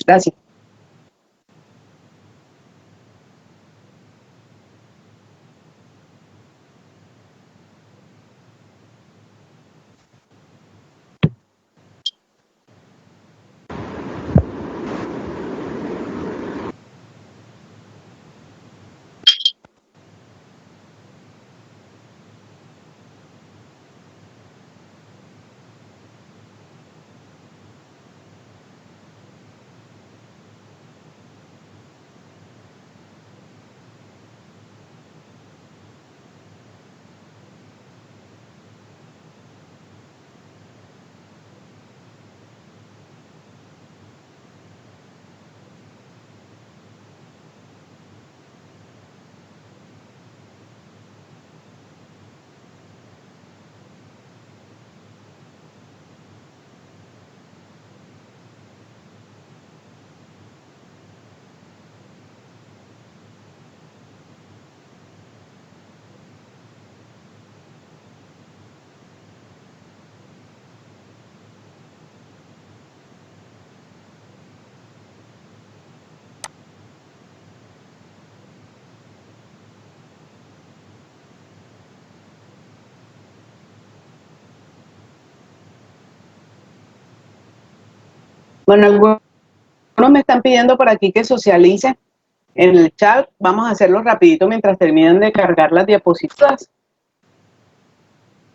Gracias. Bueno, algunos me están pidiendo por aquí que socialice en el chat. Vamos a hacerlo rapidito mientras terminan de cargar las diapositivas.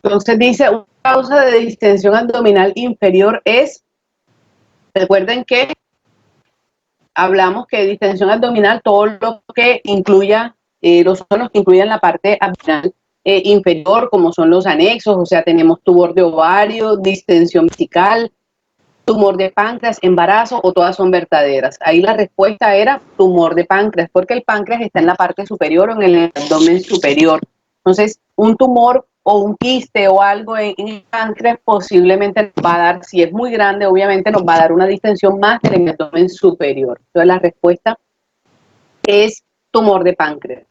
Entonces dice, una causa de distensión abdominal inferior es, recuerden que hablamos que distensión abdominal, todo lo que incluya, los órganos que incluyan la parte abdominal inferior, como son los anexos, o sea, tenemos tumor de ovario, distensión vesical, tumor de páncreas, embarazo, o todas son verdaderas. Ahí la respuesta era tumor de páncreas, porque el páncreas está en la parte superior o en el abdomen superior. Entonces, un tumor o un quiste o algo en el páncreas posiblemente nos va a dar, si es muy grande, obviamente nos va a dar una distensión más en el abdomen superior. Entonces, la respuesta es tumor de páncreas.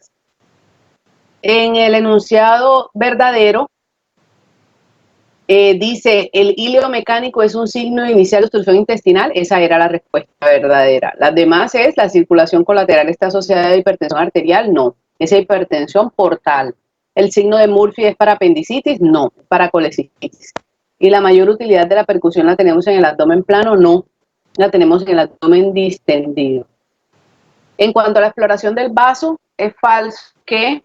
En el enunciado verdadero, dice, el hilo mecánico es un signo inicial de obstrucción intestinal. Esa era la respuesta verdadera. Las demás es, la circulación colateral está asociada a hipertensión arterial. No, es hipertensión portal. El signo de Murphy es para apendicitis. No, es para colecistitis. Y la mayor utilidad de la percusión la tenemos en el abdomen plano. No, la tenemos en el abdomen distendido. En cuanto a la exploración del vaso, es falso que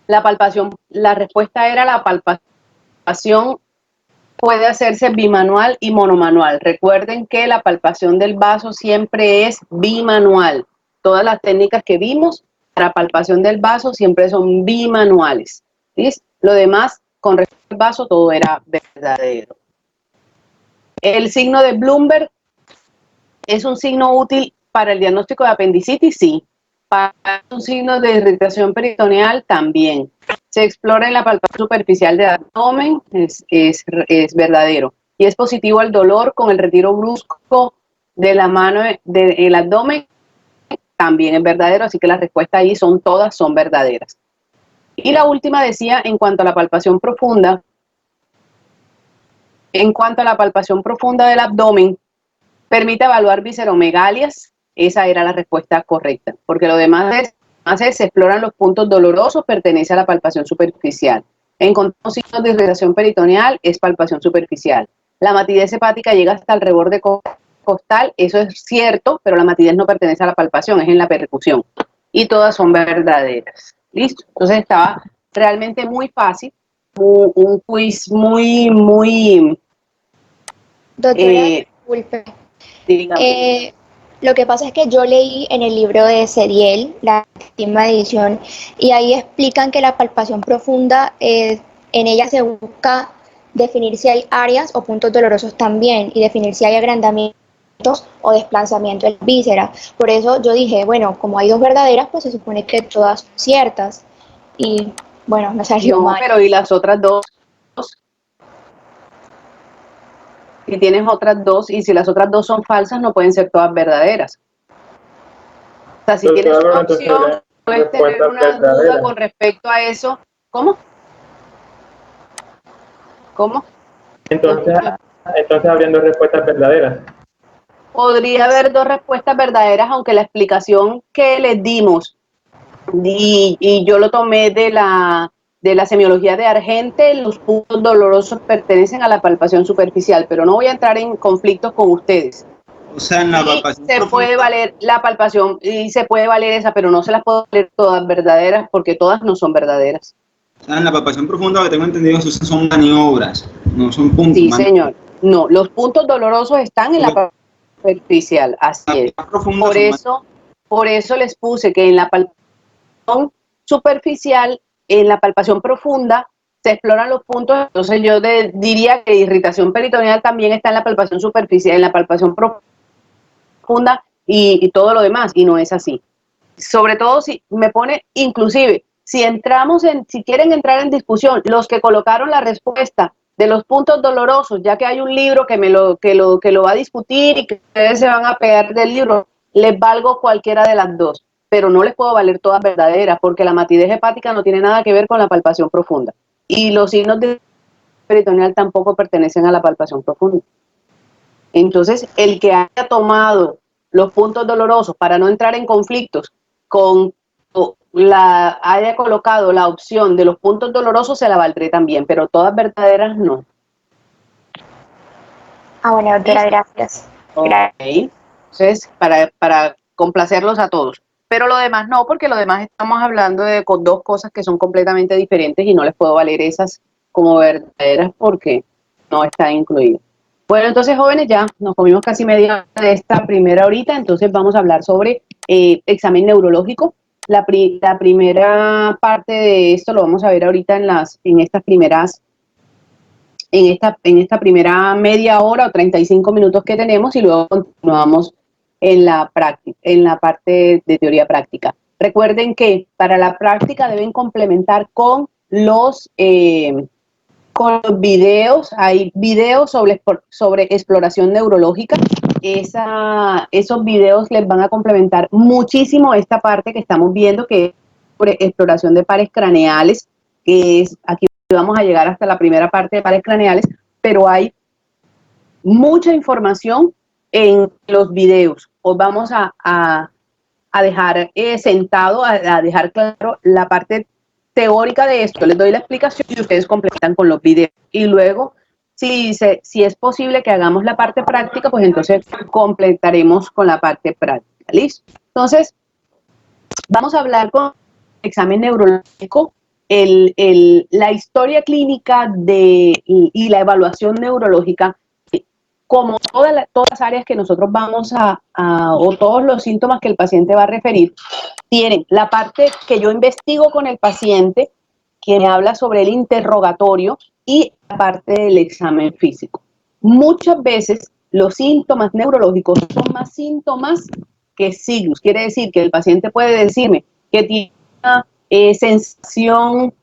la palpación, la respuesta era la palpación puede hacerse bimanual y monomanual. Recuerden que la palpación del vaso siempre es bimanual. Todas las técnicas que vimos para palpación del vaso siempre son bimanuales. ¿Listo? Lo demás, con respecto al vaso, todo era verdadero. El signo de Bloomberg es un signo útil para el diagnóstico de apendicitis, sí. Para un signo de irritación peritoneal, también. Se explora en la palpación superficial del abdomen, es verdadero. Y es positivo al dolor con el retiro brusco de la mano del abdomen, también es verdadero, así que la respuesta ahí todas son verdaderas. Y la última decía, en cuanto a la palpación profunda del abdomen, permite evaluar visceromegalias. Esa era la respuesta correcta, porque lo demás se exploran los puntos dolorosos, pertenece a la palpación superficial. Encontramos signos de irritación peritoneal, es palpación superficial. La matidez hepática llega hasta el reborde costal, eso es cierto, pero la matidez no pertenece a la palpación, es en la percusión. Y todas son verdaderas. ¿Listo? Entonces estaba realmente muy fácil, un quiz muy... Doctora, disculpe. Lo que pasa es que yo leí en el libro de Cediel, la última edición, y ahí explican que la palpación profunda, en ella se busca definir si hay áreas o puntos dolorosos también, y definir si hay agrandamientos o desplazamiento del víscera. Por eso yo dije, bueno, como hay dos verdaderas, pues se supone que todas son ciertas. Y bueno, me salió mal. Pero ¿y las otras dos? Si tienes otras dos, y si las otras dos son falsas, no pueden ser todas verdaderas. O sea, si tienes una opción, puedes tener una duda con respecto a eso. ¿Cómo? ¿Cómo? Entonces habrían dos respuestas verdaderas. Podría haber dos respuestas verdaderas, aunque la explicación que les dimos, y yo lo tomé de la semiología de Argente, los puntos dolorosos pertenecen a la palpación superficial, pero no voy a entrar en conflictos con ustedes. O sea, en la palpación se puede valer la palpación, y se puede valer esa, pero no se las puedo valer todas verdaderas, porque todas no son verdaderas. O sea, en la palpación profunda, que tengo entendido, esas son maniobras, no son puntos. Sí, señor. No, los puntos dolorosos están en la palpación superficial, así es. Por eso les puse que en la palpación superficial, en la palpación profunda, se exploran los puntos. Entonces yo diría que irritación peritoneal también está en la palpación superficial, en la palpación profunda y todo lo demás, y no es así. Sobre todo si me pone, inclusive, si quieren entrar en discusión, los que colocaron la respuesta de los puntos dolorosos, ya que hay un libro que lo va a discutir y que ustedes se van a pegar del libro, les valgo cualquiera de las dos, pero no les puedo valer todas verdaderas, porque la matidez hepática no tiene nada que ver con la palpación profunda. Y los signos de peritoneal tampoco pertenecen a la palpación profunda. Entonces, el que haya tomado los puntos dolorosos para no entrar en conflictos haya colocado la opción de los puntos dolorosos, se la valdré también, pero todas verdaderas no. Bueno, doctora, gracias. Okay. Entonces, para complacerlos a todos. Pero lo demás no, porque lo demás estamos hablando de dos cosas que son completamente diferentes y no les puedo valer esas como verdaderas porque no está incluido. Bueno, entonces, jóvenes, ya nos comimos casi media de esta primera horita, entonces vamos a hablar sobre examen neurológico. La primera parte de esto lo vamos a ver ahorita en esta primera media hora o 35 minutos que tenemos, y luego continuamos en la parte de teoría práctica. Recuerden que para la práctica deben complementar con los videos. Hay videos sobre exploración neurológica. Esos videos les van a complementar muchísimo esta parte que estamos viendo, que es sobre exploración de pares craneales, que es aquí vamos a llegar hasta la primera parte de pares craneales, pero hay mucha información en los videos. Os vamos a dejar sentado, a dejar claro la parte teórica de esto. Les doy la explicación y ustedes completan con los videos. Y luego, si es posible que hagamos la parte práctica, pues entonces completaremos con la parte práctica. ¿Listo? Entonces, vamos a hablar con el examen neurológico, la historia clínica y la evaluación neurológica. Como todas las áreas que nosotros vamos o todos los síntomas que el paciente va a referir, tienen la parte que yo investigo con el paciente, que me habla sobre el interrogatorio, y la parte del examen físico. Muchas veces los síntomas neurológicos son más síntomas que signos. Quiere decir que el paciente puede decirme que tiene una sensación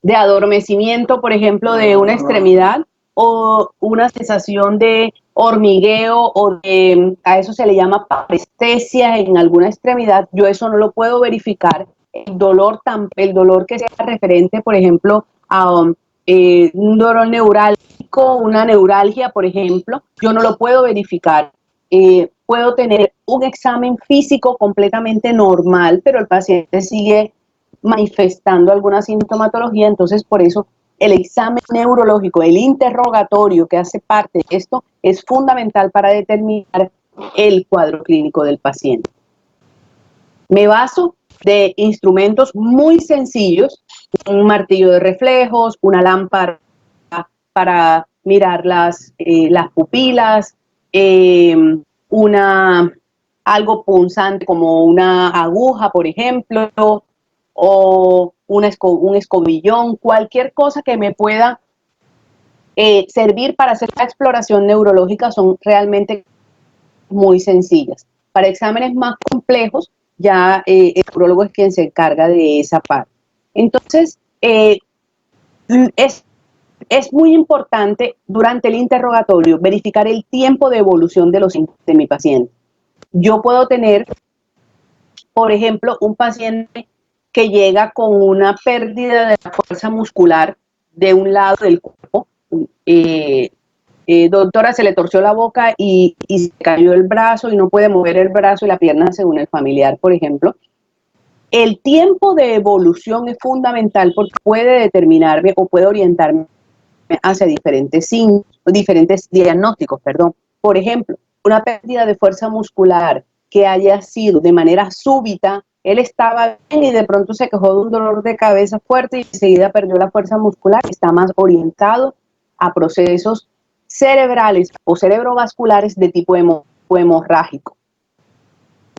de adormecimiento, por ejemplo, de una extremidad, o una sensación de hormigueo, a eso se le llama parestesia en alguna extremidad. Yo eso no lo puedo verificar. El dolor que sea referente, por ejemplo, a un dolor neurálgico, una neuralgia, por ejemplo, yo no lo puedo verificar. Puedo tener un examen físico completamente normal, pero el paciente sigue manifestando alguna sintomatología. Entonces, por eso el examen neurológico, el interrogatorio que hace parte de esto, es fundamental para determinar el cuadro clínico del paciente. Me baso de instrumentos muy sencillos: un martillo de reflejos, una lámpara para mirar las pupilas, algo punzante como una aguja, por ejemplo, o un escobillón, cualquier cosa que me pueda servir para hacer la exploración neurológica. Son realmente muy sencillas. Para exámenes más complejos, ya el neurólogo es quien se encarga de esa parte. Entonces, es muy importante durante el interrogatorio verificar el tiempo de evolución de los síntomas de mi paciente. Yo puedo tener, por ejemplo, un paciente que llega con una pérdida de la fuerza muscular de un lado del cuerpo, doctora, se le torció la boca y se cayó el brazo y no puede mover el brazo y la pierna según el familiar, por ejemplo. El tiempo de evolución es fundamental porque puede determinarme o puede orientarme hacia diferentes diagnósticos, perdón. Por ejemplo, una pérdida de fuerza muscular que haya sido de manera súbita, él estaba bien y de pronto se quejó de un dolor de cabeza fuerte y enseguida perdió la fuerza muscular, está más orientado a procesos cerebrales o cerebrovasculares de tipo hemorrágico,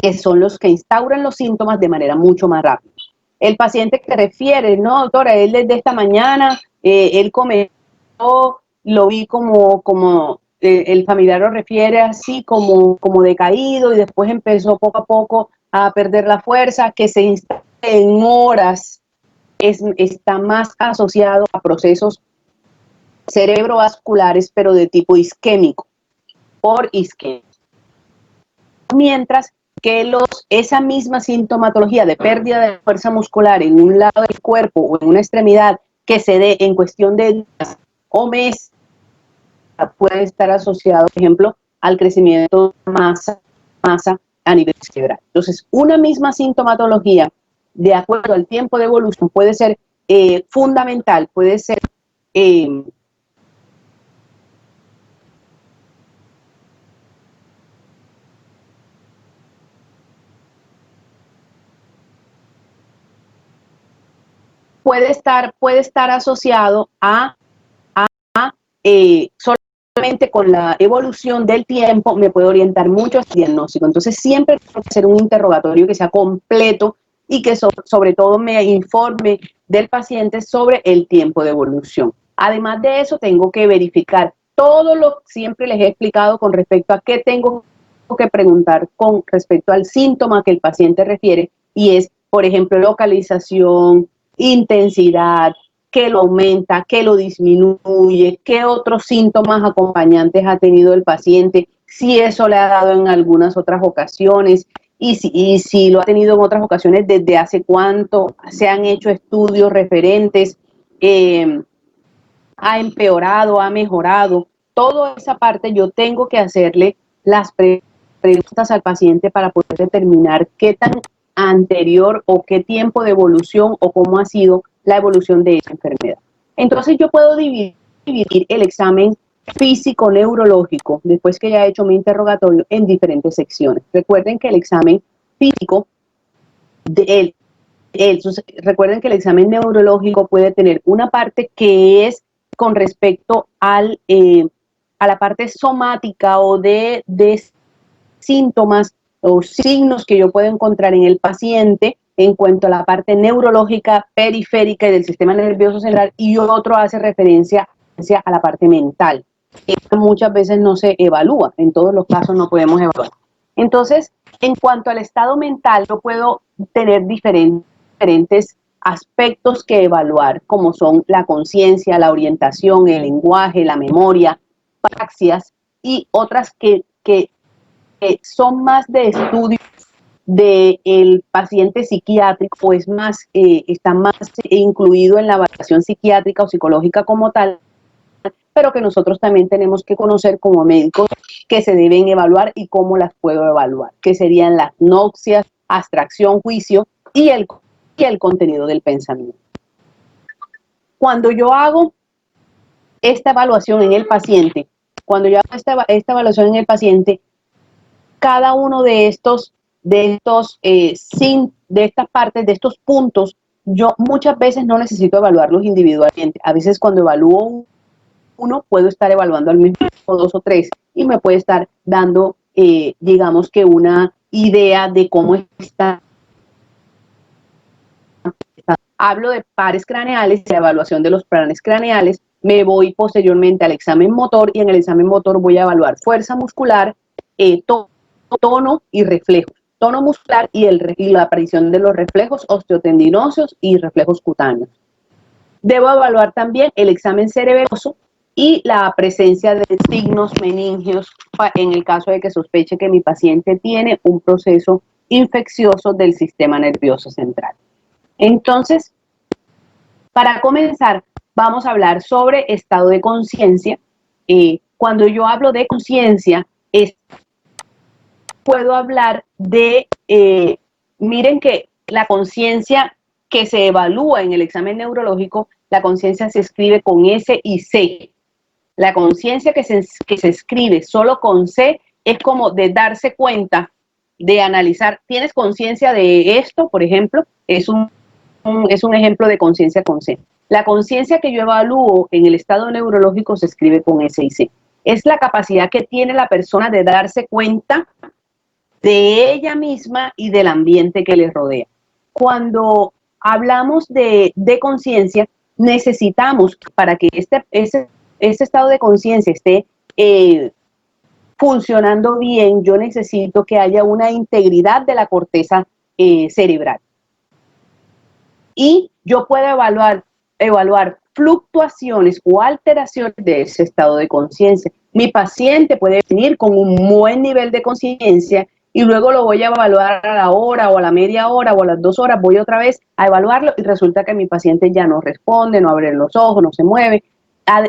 que son los que instauran los síntomas de manera mucho más rápida. El paciente que refiere, no, doctora, él desde esta mañana, él comenzó, lo vi como el familiar lo refiere así, como decaído, y después empezó poco a poco a perder la fuerza, que se instala en horas, está más asociado a procesos cerebrovasculares, pero de tipo isquémico, por isquemia. Mientras que esa misma sintomatología de pérdida de fuerza muscular en un lado del cuerpo o en una extremidad que se dé en cuestión de días o meses, puede estar asociado, por ejemplo, al crecimiento de masa a nivel cerebral. Entonces, una misma sintomatología, de acuerdo al tiempo de evolución, puede ser fundamental, puede ser puede estar asociado a solamente con la evolución del tiempo me puede orientar mucho al diagnóstico. Entonces siempre tengo que hacer un interrogatorio que sea completo y que sobre todo me informe del paciente sobre el tiempo de evolución. Además de eso, tengo que verificar todo lo que siempre les he explicado con respecto a qué tengo que preguntar con respecto al síntoma que el paciente refiere, y es, por ejemplo, localización, intensidad, qué lo aumenta, qué lo disminuye, qué otros síntomas acompañantes ha tenido el paciente, si eso le ha dado en algunas otras ocasiones y si lo ha tenido en otras ocasiones, desde hace cuánto, se han hecho estudios referentes, ha empeorado, ha mejorado. Toda esa parte yo tengo que hacerle las preguntas al paciente para poder determinar qué tan anterior o qué tiempo de evolución o cómo ha sido la evolución de esa enfermedad. Entonces yo puedo dividir el examen físico-neurológico, después que ya he hecho mi interrogatorio, en diferentes secciones. Recuerden que el examen físico, recuerden que el examen neurológico puede tener una parte que es con respecto a la parte somática o de síntomas o signos que yo puedo encontrar en el paciente en cuanto a la parte neurológica, periférica y del sistema nervioso central, y otro hace referencia a la parte mental. Esto muchas veces no se evalúa, en todos los casos no podemos evaluar. Entonces, en cuanto al estado mental, yo puedo tener diferentes aspectos que evaluar, como son la conciencia, la orientación, el lenguaje, la memoria, praxias y otras que son más de estudios del paciente psiquiátrico, o es más, está más incluido en la evaluación psiquiátrica o psicológica como tal, pero que nosotros también tenemos que conocer como médicos que se deben evaluar y cómo las puedo evaluar, que serían las noxias, abstracción, juicio y el contenido del pensamiento. Cuando yo hago esta evaluación en el paciente, cada uno de estas partes, de estos puntos, yo muchas veces no necesito evaluarlos individualmente. A veces cuando evalúo uno, puedo estar evaluando al mismo tiempo 2 o 3 y me puede estar dando, digamos que una idea de cómo está. Hablo de pares craneales, la evaluación de los pares craneales, me voy posteriormente al examen motor, y en el examen motor voy a evaluar fuerza muscular, tono y reflejos. Tono muscular y la aparición de los reflejos osteotendinosos y reflejos cutáneos. Debo evaluar también el examen cerebeloso y la presencia de signos meningios en el caso de que sospeche que mi paciente tiene un proceso infeccioso del sistema nervioso central. Entonces, para comenzar, vamos a hablar sobre estado de conciencia, cuando yo hablo de conciencia, puedo hablar de, miren que la conciencia que se evalúa en el examen neurológico, la conciencia se escribe con S y C. La conciencia que se escribe solo con C es como de darse cuenta, de analizar. ¿Tienes conciencia de esto, por ejemplo? Es un ejemplo de conciencia con C. La conciencia que yo evalúo en el estado neurológico se escribe con S y C. Es la capacidad que tiene la persona de darse cuenta de ella misma y del ambiente que le rodea. Cuando hablamos de conciencia, necesitamos, para que ese estado de conciencia esté funcionando bien, yo necesito que haya una integridad de la corteza cerebral. Y yo puedo evaluar fluctuaciones o alteraciones de ese estado de conciencia. Mi paciente puede venir con un buen nivel de conciencia y luego lo voy a evaluar a la hora o a la media hora o a las 2 horas, voy otra vez a evaluarlo y resulta que mi paciente ya no responde, no abre los ojos, no se mueve.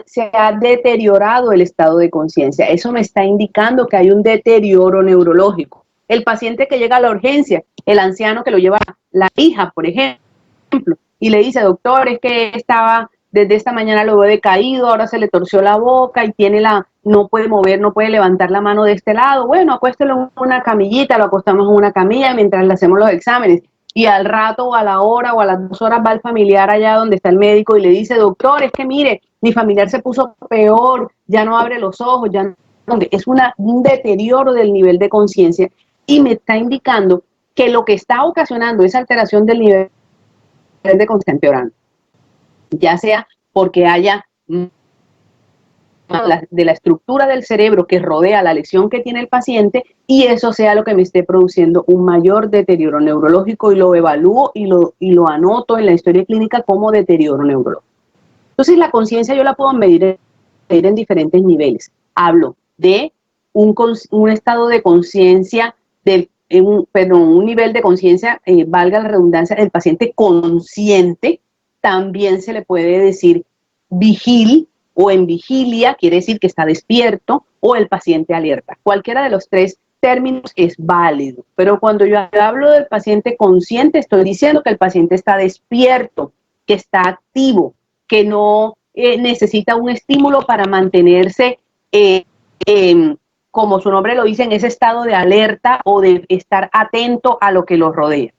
Se ha deteriorado el estado de conciencia. Eso me está indicando que hay un deterioro neurológico. El paciente que llega a la urgencia, el anciano que lo lleva la hija, por ejemplo, y le dice, doctor, es que desde esta mañana lo veo decaído, ahora se le torció la boca y no puede mover, no puede levantar la mano de este lado. Bueno, acuéstelo en una camillita, lo acostamos en una camilla mientras le hacemos los exámenes. Y al rato o a la hora o a las 2 horas va el familiar allá donde está el médico y le dice, doctor, es que mire, mi familiar se puso peor, ya no abre los ojos, es un deterioro del nivel de conciencia y me está indicando que lo que está ocasionando esa alteración del nivel de conciencia empeorando, ya sea porque haya de la estructura del cerebro que rodea la lesión que tiene el paciente y eso sea lo que me esté produciendo un mayor deterioro neurológico y lo evalúo y lo anoto en la historia clínica como deterioro neurológico. Entonces la conciencia yo la puedo medir en diferentes niveles. Hablo de un estado de conciencia, un nivel de conciencia, valga la redundancia, del paciente consciente. También se le puede decir vigil o en vigilia, quiere decir que está despierto, o el paciente alerta. Cualquiera de los 3 términos es válido, pero cuando yo hablo del paciente consciente, estoy diciendo que el paciente está despierto, que está activo, que no necesita un estímulo para mantenerse, como su nombre lo dice, en ese estado de alerta o de estar atento a lo que lo rodea.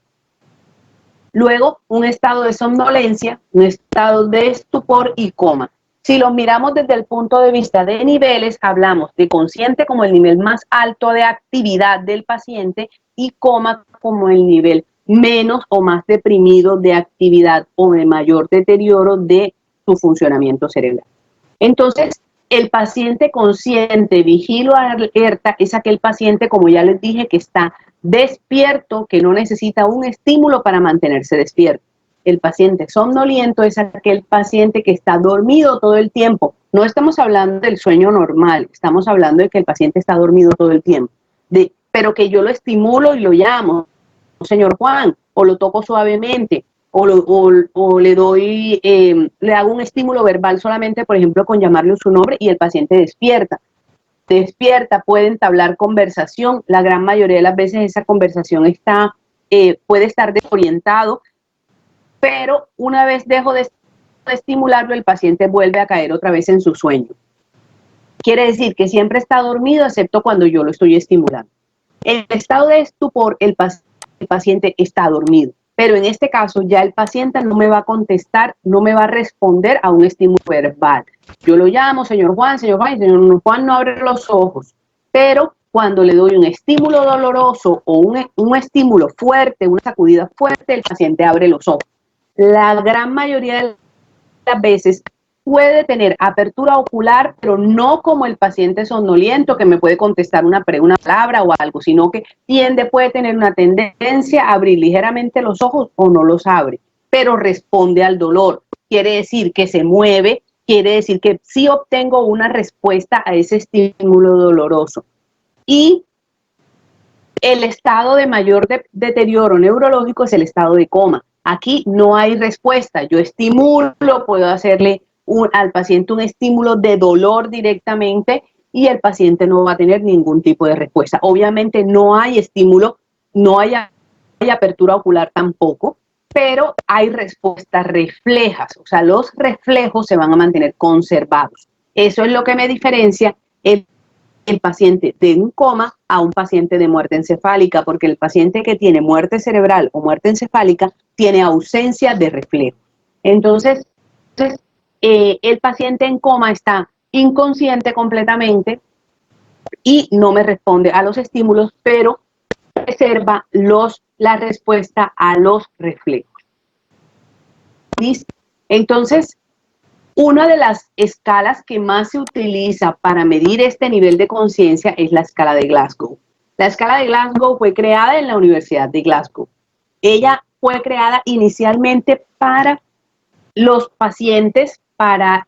Luego, un estado de somnolencia, un estado de estupor y coma. Si lo miramos desde el punto de vista de niveles, hablamos de consciente como el nivel más alto de actividad del paciente y coma como el nivel menos o más deprimido de actividad o de mayor deterioro de su funcionamiento cerebral. Entonces, el paciente consciente, vigilo, alerta, es aquel paciente, como ya les dije, que está despierto, que no necesita un estímulo para mantenerse despierto. El paciente somnoliento es aquel paciente que está dormido todo el tiempo. No estamos hablando del sueño normal, estamos hablando de que el paciente está dormido todo el tiempo, pero que yo lo estimulo y lo llamo, señor Juan, o lo toco suavemente, o le doy, le hago un estímulo verbal solamente, por ejemplo, con llamarle su nombre y el paciente despierta, puede entablar conversación. La gran mayoría de las veces esa conversación puede estar desorientado, pero una vez dejo de estimularlo, el paciente vuelve a caer otra vez en su sueño. Quiere decir que siempre está dormido, excepto cuando yo lo estoy estimulando. En el estado de estupor, el paciente está dormido, pero en este caso ya el paciente no me va a contestar, no me va a responder a un estímulo verbal. Yo lo llamo, señor Juan, y señor Juan no abre los ojos, pero cuando le doy un estímulo doloroso o un estímulo fuerte, una sacudida fuerte, el paciente abre los ojos. La gran mayoría de las veces puede tener apertura ocular, pero no como el paciente somnoliento que me puede contestar una palabra o algo, sino que puede tener una tendencia a abrir ligeramente los ojos o no los abre, pero responde al dolor. Quiere decir que se mueve, quiere decir que sí obtengo una respuesta a ese estímulo doloroso. Y el estado de mayor deterioro neurológico es el estado de coma. Aquí no hay respuesta. Yo estimulo, puedo hacerle al paciente un estímulo de dolor directamente y el paciente no va a tener ningún tipo de respuesta. Obviamente no hay estímulo, no hay apertura ocular tampoco, pero hay respuestas reflejas, o sea, los reflejos se van a mantener conservados. Eso es lo que me diferencia el paciente de un coma a un paciente de muerte encefálica, porque el paciente que tiene muerte cerebral o muerte encefálica tiene ausencia de reflejo. Entonces, el paciente en coma está inconsciente completamente y no me responde a los estímulos, pero preserva la respuesta a los reflejos. ¿Listo? Entonces, una de las escalas que más se utiliza para medir este nivel de conciencia es la escala de Glasgow. La escala de Glasgow fue creada en la Universidad de Glasgow. Ella fue creada inicialmente para los pacientes, para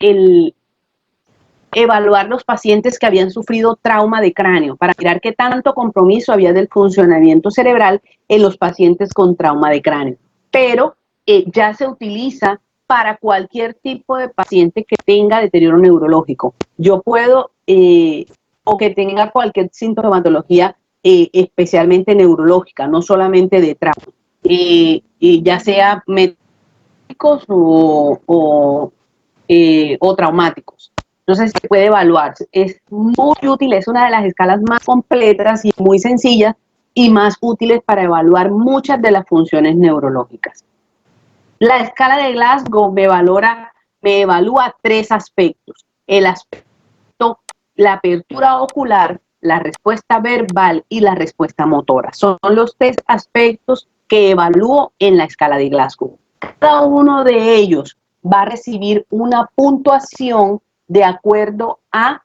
evaluar los pacientes que habían sufrido trauma de cráneo, para mirar qué tanto compromiso había del funcionamiento cerebral en los pacientes con trauma de cráneo. Pero ya se utiliza para cualquier tipo de paciente que tenga deterioro neurológico. Yo puedo, o que tenga cualquier sintomatología, especialmente neurológica, no solamente de trauma, ya sea médicos o traumáticos. Entonces se puede evaluar. Es muy útil, es una de las escalas más completas y muy sencillas y más útiles para evaluar muchas de las funciones neurológicas. La escala de Glasgow me evalúa tres aspectos: el aspecto, la apertura ocular, la respuesta verbal y la respuesta motora. Son los tres aspectos que evalúo en la escala de Glasgow. Cada uno de ellos va a recibir una puntuación de acuerdo a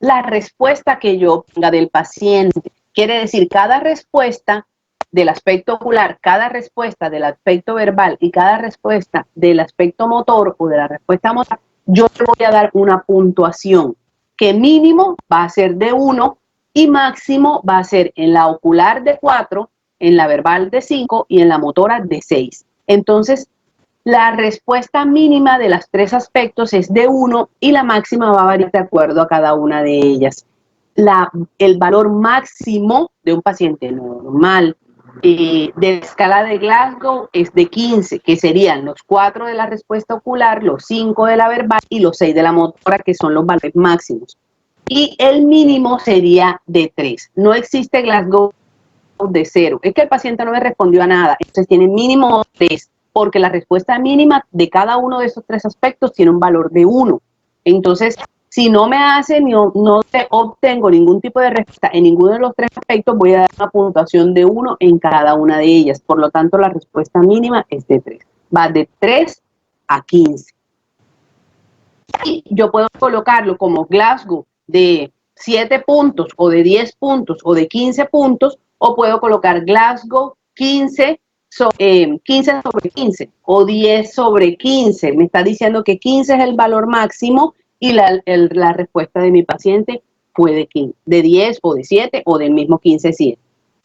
la respuesta que yo tenga del paciente. Quiere decir, cada respuesta del aspecto ocular, cada respuesta del aspecto verbal y cada respuesta del aspecto motor o de la respuesta motor, yo le voy a dar una puntuación que mínimo va a ser de 1 y máximo va a ser en la ocular de 4, en la verbal de 5 y en la motora de 6. Entonces, la respuesta mínima de los tres aspectos es de 1 y la máxima va a variar de acuerdo a cada una de ellas. El valor máximo de un paciente normal de la escala de Glasgow es de 15, que serían los 4 de la respuesta ocular, los 5 de la verbal y los 6 de la motora, que son los valores máximos. Y el mínimo sería de 3. No existe Glasgow de 0. Es que el paciente no me respondió a nada. Entonces tiene mínimo 3, porque la respuesta mínima de cada uno de esos tres aspectos tiene un valor de 1. Entonces, si no me hace, no obtengo ningún tipo de respuesta en ninguno de los tres aspectos, voy a dar una puntuación de 1 en cada una de ellas. Por lo tanto, la respuesta mínima es de 3. Va de 3 a 15. Y yo puedo colocarlo como Glasgow de 7 puntos o de 10 puntos o de 15 puntos, o puedo colocar Glasgow 15 sobre 15 o 10 sobre 15. Me está diciendo que 15 es el valor máximo y la respuesta de mi paciente fue de 15, de 10 o de 7 o del mismo 15-7.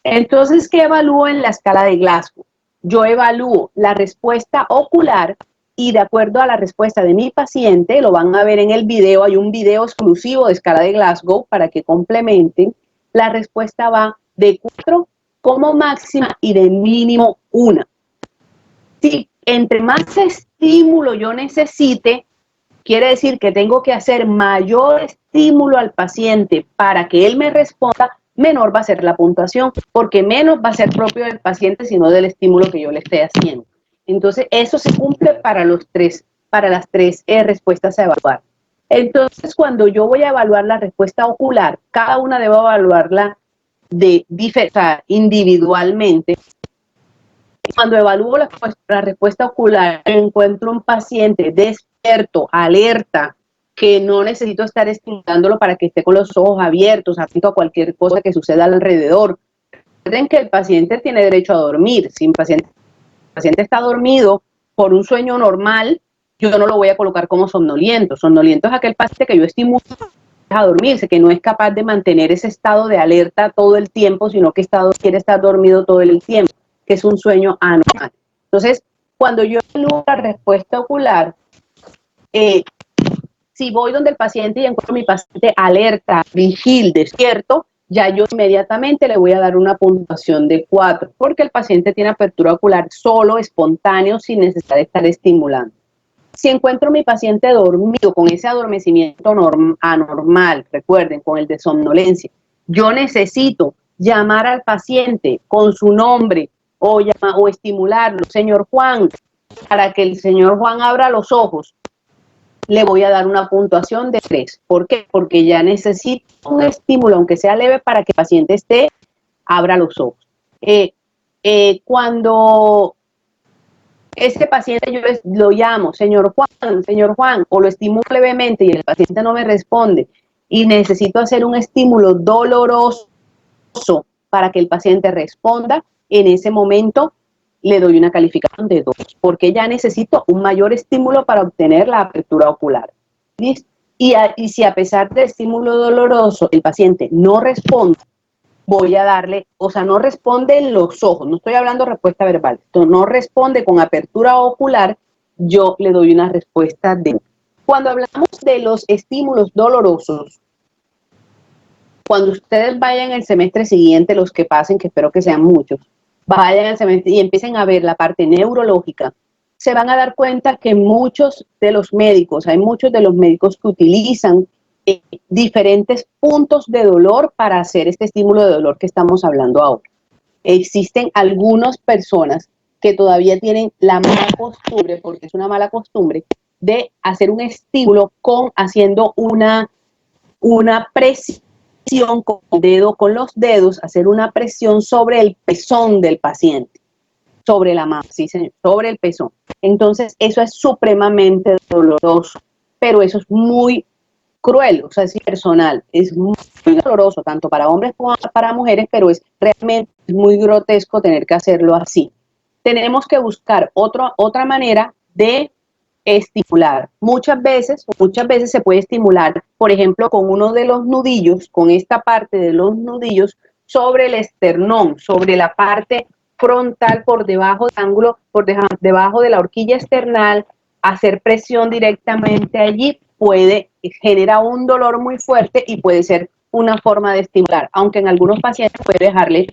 Entonces, ¿qué evalúo en la escala de Glasgow? Yo evalúo la respuesta ocular y de acuerdo a la respuesta de mi paciente, lo van a ver en el video, hay un video exclusivo de escala de Glasgow para que complementen. La respuesta va de 4 como máxima y de mínimo 1. Si entre más estímulo yo necesite, quiere decir que tengo que hacer mayor estímulo al paciente para que él me responda, menor va a ser la puntuación, porque menos va a ser propio del paciente, sino del estímulo que yo le esté haciendo. Entonces, eso se cumple para las tres respuestas a evaluar. Entonces, cuando yo voy a evaluar la respuesta ocular, cada una debo evaluarla individualmente. Cuando evalúo la respuesta ocular, encuentro un paciente despierto, alerta, que no necesito estar estimulándolo para que esté con los ojos abiertos, atento a cualquier cosa que suceda alrededor. Recuerden que el paciente tiene derecho a dormir. Si el paciente está dormido por un sueño normal, yo no lo voy a colocar como somnoliento. Somnoliento es aquel paciente que yo estimulo a dormirse, que no es capaz de mantener ese estado de alerta todo el tiempo, sino que quiere estar dormido todo el tiempo, que es un sueño anormal. Entonces, cuando yo evalúo la respuesta ocular, Si voy donde el paciente y encuentro a mi paciente alerta, vigil, despierto, ya yo inmediatamente le voy a dar una puntuación de 4, porque el paciente tiene apertura ocular solo, espontáneo, sin necesidad de estar estimulando. Si encuentro a mi paciente dormido, con ese adormecimiento anormal, recuerden, con el de somnolencia, yo necesito llamar al paciente con su nombre o estimularlo, señor Juan, para que el señor Juan abra los ojos. Le voy a dar una puntuación de 3. ¿Por qué? Porque ya necesito un estímulo, aunque sea leve, para que el paciente abra los ojos. Cuando ese paciente yo lo llamo, señor Juan, o lo estimulo levemente y el paciente no me responde y necesito hacer un estímulo doloroso para que el paciente responda, en ese momento le doy una calificación de 2, porque ya necesito un mayor estímulo para obtener la apertura ocular. ¿Listo? Y si a pesar del estímulo doloroso el paciente no responde, voy a darle, o sea, no responde en los ojos, no estoy hablando de respuesta verbal, no responde con apertura ocular, yo le doy una respuesta de. Cuando hablamos de los estímulos dolorosos, cuando ustedes vayan el semestre siguiente, los que pasen, que espero que sean muchos, vayan al semestre y empiecen a ver la parte neurológica, se van a dar cuenta que muchos de los médicos que utilizan diferentes puntos de dolor para hacer este estímulo de dolor que estamos hablando ahora. Existen algunas personas que todavía tienen la mala costumbre, porque es una mala costumbre, de hacer un estímulo haciendo una presión con los dedos, hacer una presión sobre el pezón del paciente, sobre la mano, sí señor, sobre el pezón. Entonces eso es supremamente doloroso, pero eso es muy cruel, o sea, es personal, es muy doloroso, tanto para hombres como para mujeres, pero es realmente muy grotesco tener que hacerlo así. Tenemos que buscar otra manera de estimular. Muchas veces se puede estimular, por ejemplo, con uno de los nudillos, con esta parte de los nudillos sobre el esternón, sobre la parte frontal por debajo del ángulo, debajo de la horquilla esternal, hacer presión directamente allí genera un dolor muy fuerte y puede ser una forma de estimular, aunque en algunos pacientes puede dejarle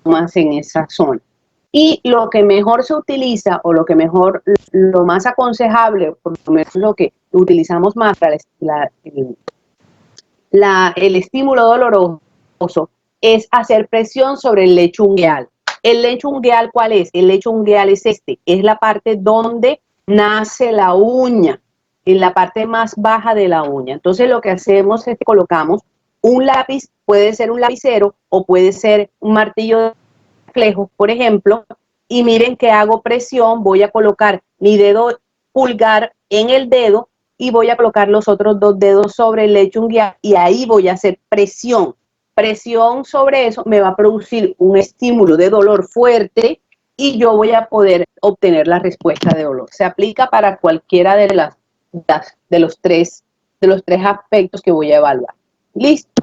más en esa zona. Y lo que mejor se utiliza, o lo más aconsejable, por lo menos lo que utilizamos más para el estímulo doloroso, es hacer presión sobre el lecho ungueal. ¿El lecho ungueal cuál es? El lecho ungueal es es la parte donde nace la uña, en la parte más baja de la uña. Entonces lo que hacemos es que colocamos un lápiz, puede ser un lapicero o puede ser un martillo de reflejo, por ejemplo, y miren que hago presión, voy a colocar mi dedo pulgar en el dedo y voy a colocar los otros 2 dedos sobre el lecho ungueal y ahí voy a hacer presión. Presión sobre eso me va a producir un estímulo de dolor fuerte y yo voy a poder obtener la respuesta de dolor. Se aplica para cualquiera de los tres aspectos que voy a evaluar. ¿Listo?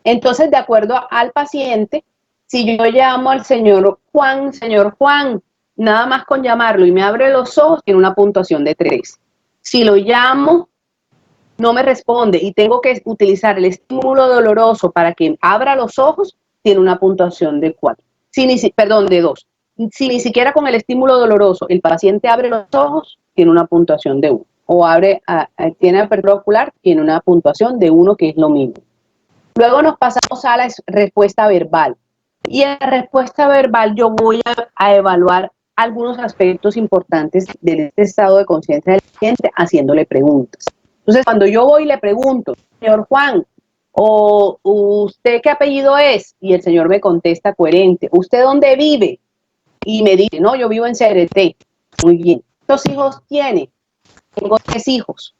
Entonces, de acuerdo al paciente, si yo llamo al señor Juan, nada más con llamarlo y me abre los ojos, tiene una puntuación de 3. Si lo llamo, no me responde y tengo que utilizar el estímulo doloroso para que abra los ojos, tiene una puntuación de 4. De 2. Si ni siquiera con el estímulo doloroso el paciente abre los ojos, tiene una puntuación de 1. O tiene apertura ocular, tiene una puntuación de 1, que es lo mismo. Luego nos pasamos a la respuesta verbal. Y en la respuesta verbal yo voy a evaluar algunos aspectos importantes de este estado de conciencia del paciente haciéndole preguntas. Entonces, cuando yo voy y le pregunto, señor Juan, o ¿usted qué apellido es? Y el señor me contesta coherente. ¿Usted dónde vive? Y me dice, no, yo vivo en CRT. Muy bien. ¿Cuántos hijos tiene? Tengo 3 hijos.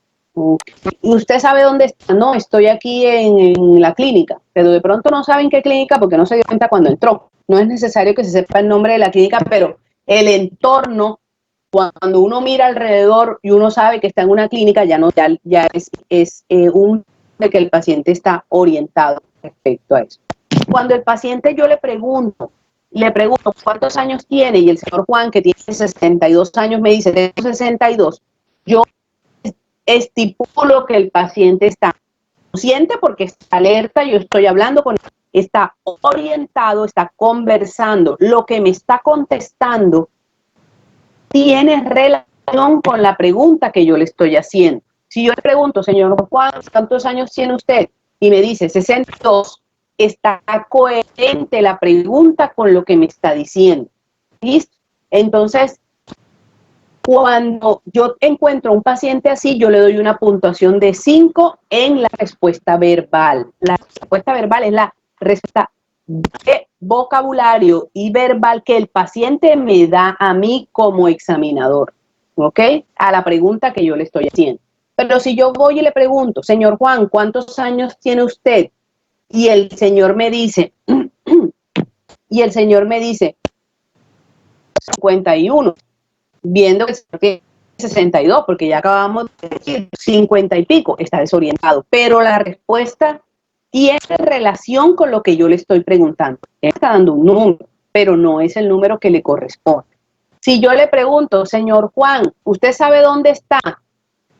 ¿Y usted sabe dónde está? No, estoy aquí en la clínica, pero de pronto no saben qué clínica porque no se dio cuenta cuando entró. No es necesario que se sepa el nombre de la clínica, pero el entorno, cuando uno mira alrededor y uno sabe que está en una clínica, ya es un de que el paciente está orientado respecto a eso. Cuando el paciente yo le pregunto cuántos años tiene y el señor Juan, que tiene 62 años, me dice, tengo 62, yo estipulo que el paciente está consciente porque está alerta, yo estoy hablando con él, está orientado, está conversando, lo que me está contestando tiene relación con la pregunta que yo le estoy haciendo. Si yo le pregunto, señor Juan, ¿cuántos años tiene usted? Y me dice 62, está coherente la pregunta con lo que me está diciendo. ¿Listo? Entonces, cuando yo encuentro un paciente así, yo le doy una puntuación de 5 en la respuesta verbal. La respuesta verbal es la respuesta de vocabulario y verbal que el paciente me da a mí como examinador, ¿ok? A la pregunta que yo le estoy haciendo. Pero si yo voy y le pregunto, señor Juan, ¿cuántos años tiene usted? Y el señor me dice, 51, viendo que tiene 62, porque ya acabamos de decir 50 y pico, está desorientado. Pero la respuesta tiene relación con lo que yo le estoy preguntando. Él está dando un número, pero no es el número que le corresponde. Si yo le pregunto, señor Juan, ¿usted sabe dónde está?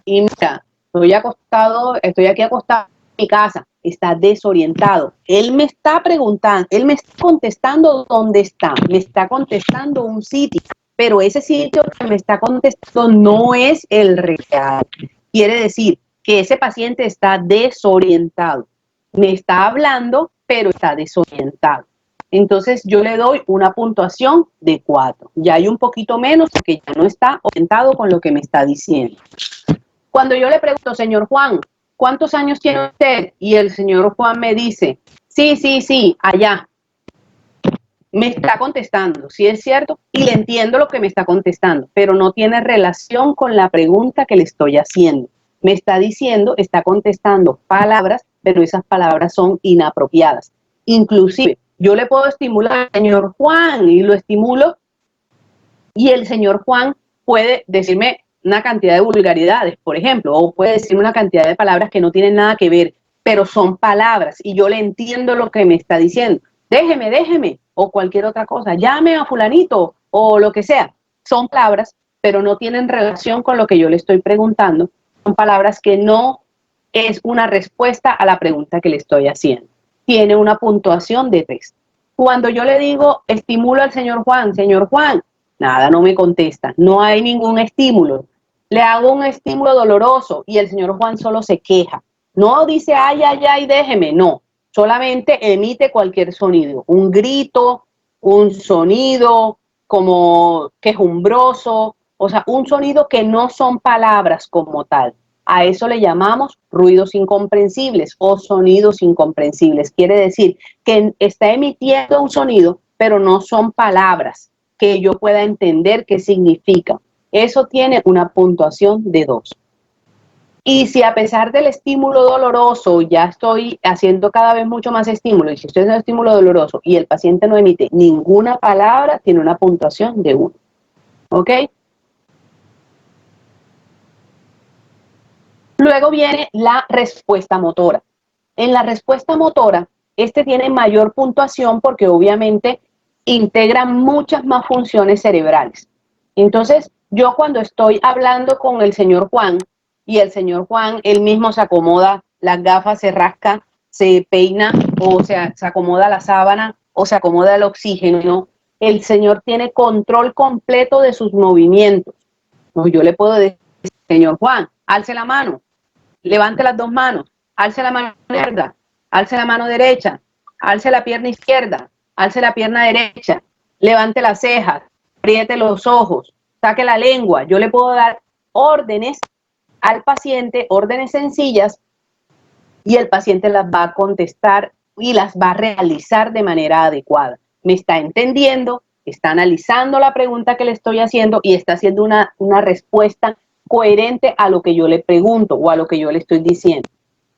Y mira, estoy aquí acostado en mi casa, está desorientado. Él me está preguntando, él me está contestando dónde está, me está contestando un sitio, pero ese sitio que me está contestando no es el real. Quiere decir que ese paciente está desorientado. Me está hablando, pero está desorientado. Entonces yo le doy una puntuación de 4. Ya hay un poquito menos porque ya no está orientado con lo que me está diciendo. Cuando yo le pregunto, señor Juan, ¿cuántos años tiene usted? Y el señor Juan me dice, sí, allá. Me está contestando, sí es cierto, y le entiendo lo que me está contestando, pero no tiene relación con la pregunta que le estoy haciendo. Me está diciendo, está contestando palabras, pero esas palabras son inapropiadas. Inclusive, yo le puedo estimular al señor Juan y lo estimulo y el señor Juan puede decirme una cantidad de vulgaridades, por ejemplo, o puede decirme una cantidad de palabras que no tienen nada que ver, pero son palabras y yo le entiendo lo que me está diciendo. Déjeme, o cualquier otra cosa, llame a fulanito, o lo que sea. Son palabras, pero no tienen relación con lo que yo le estoy preguntando. Son palabras que no es una respuesta a la pregunta que le estoy haciendo. Tiene una puntuación de 3. Cuando yo le digo, estimulo al señor Juan, nada, no me contesta, no hay ningún estímulo. Le hago un estímulo doloroso y el señor Juan solo se queja. No dice, ay, déjeme, no. Solamente emite cualquier sonido, un grito, un sonido como quejumbroso, o sea, un sonido que no son palabras como tal. A eso le llamamos ruidos incomprensibles o sonidos incomprensibles. Quiere decir que está emitiendo un sonido, pero no son palabras que yo pueda entender qué significa. Eso tiene una puntuación de 2. Y si a pesar del estímulo doloroso ya estoy haciendo cada vez mucho más estímulo, y si estoy haciendo estímulo doloroso y el paciente no emite ninguna palabra, tiene una puntuación de 1. ¿Ok? Luego viene la respuesta motora. En la respuesta motora, tiene mayor puntuación porque obviamente integra muchas más funciones cerebrales. Entonces, yo cuando estoy hablando con el señor Juan, y el señor Juan, él mismo se acomoda las gafas, se rasca, se peina, o sea, se acomoda la sábana, o se acomoda el oxígeno, el señor tiene control completo de sus movimientos. Yo le puedo decir, señor Juan, alce la mano, levante las 2 manos, alce la mano izquierda, alce la mano derecha, alce la pierna izquierda, alce la pierna derecha, levante las cejas, apriete los ojos, saque la lengua. Yo le puedo dar órdenes al paciente, órdenes sencillas, y el paciente las va a contestar y las va a realizar de manera adecuada. Me está entendiendo, está analizando la pregunta que le estoy haciendo y está haciendo una respuesta coherente a lo que yo le pregunto o a lo que yo le estoy diciendo.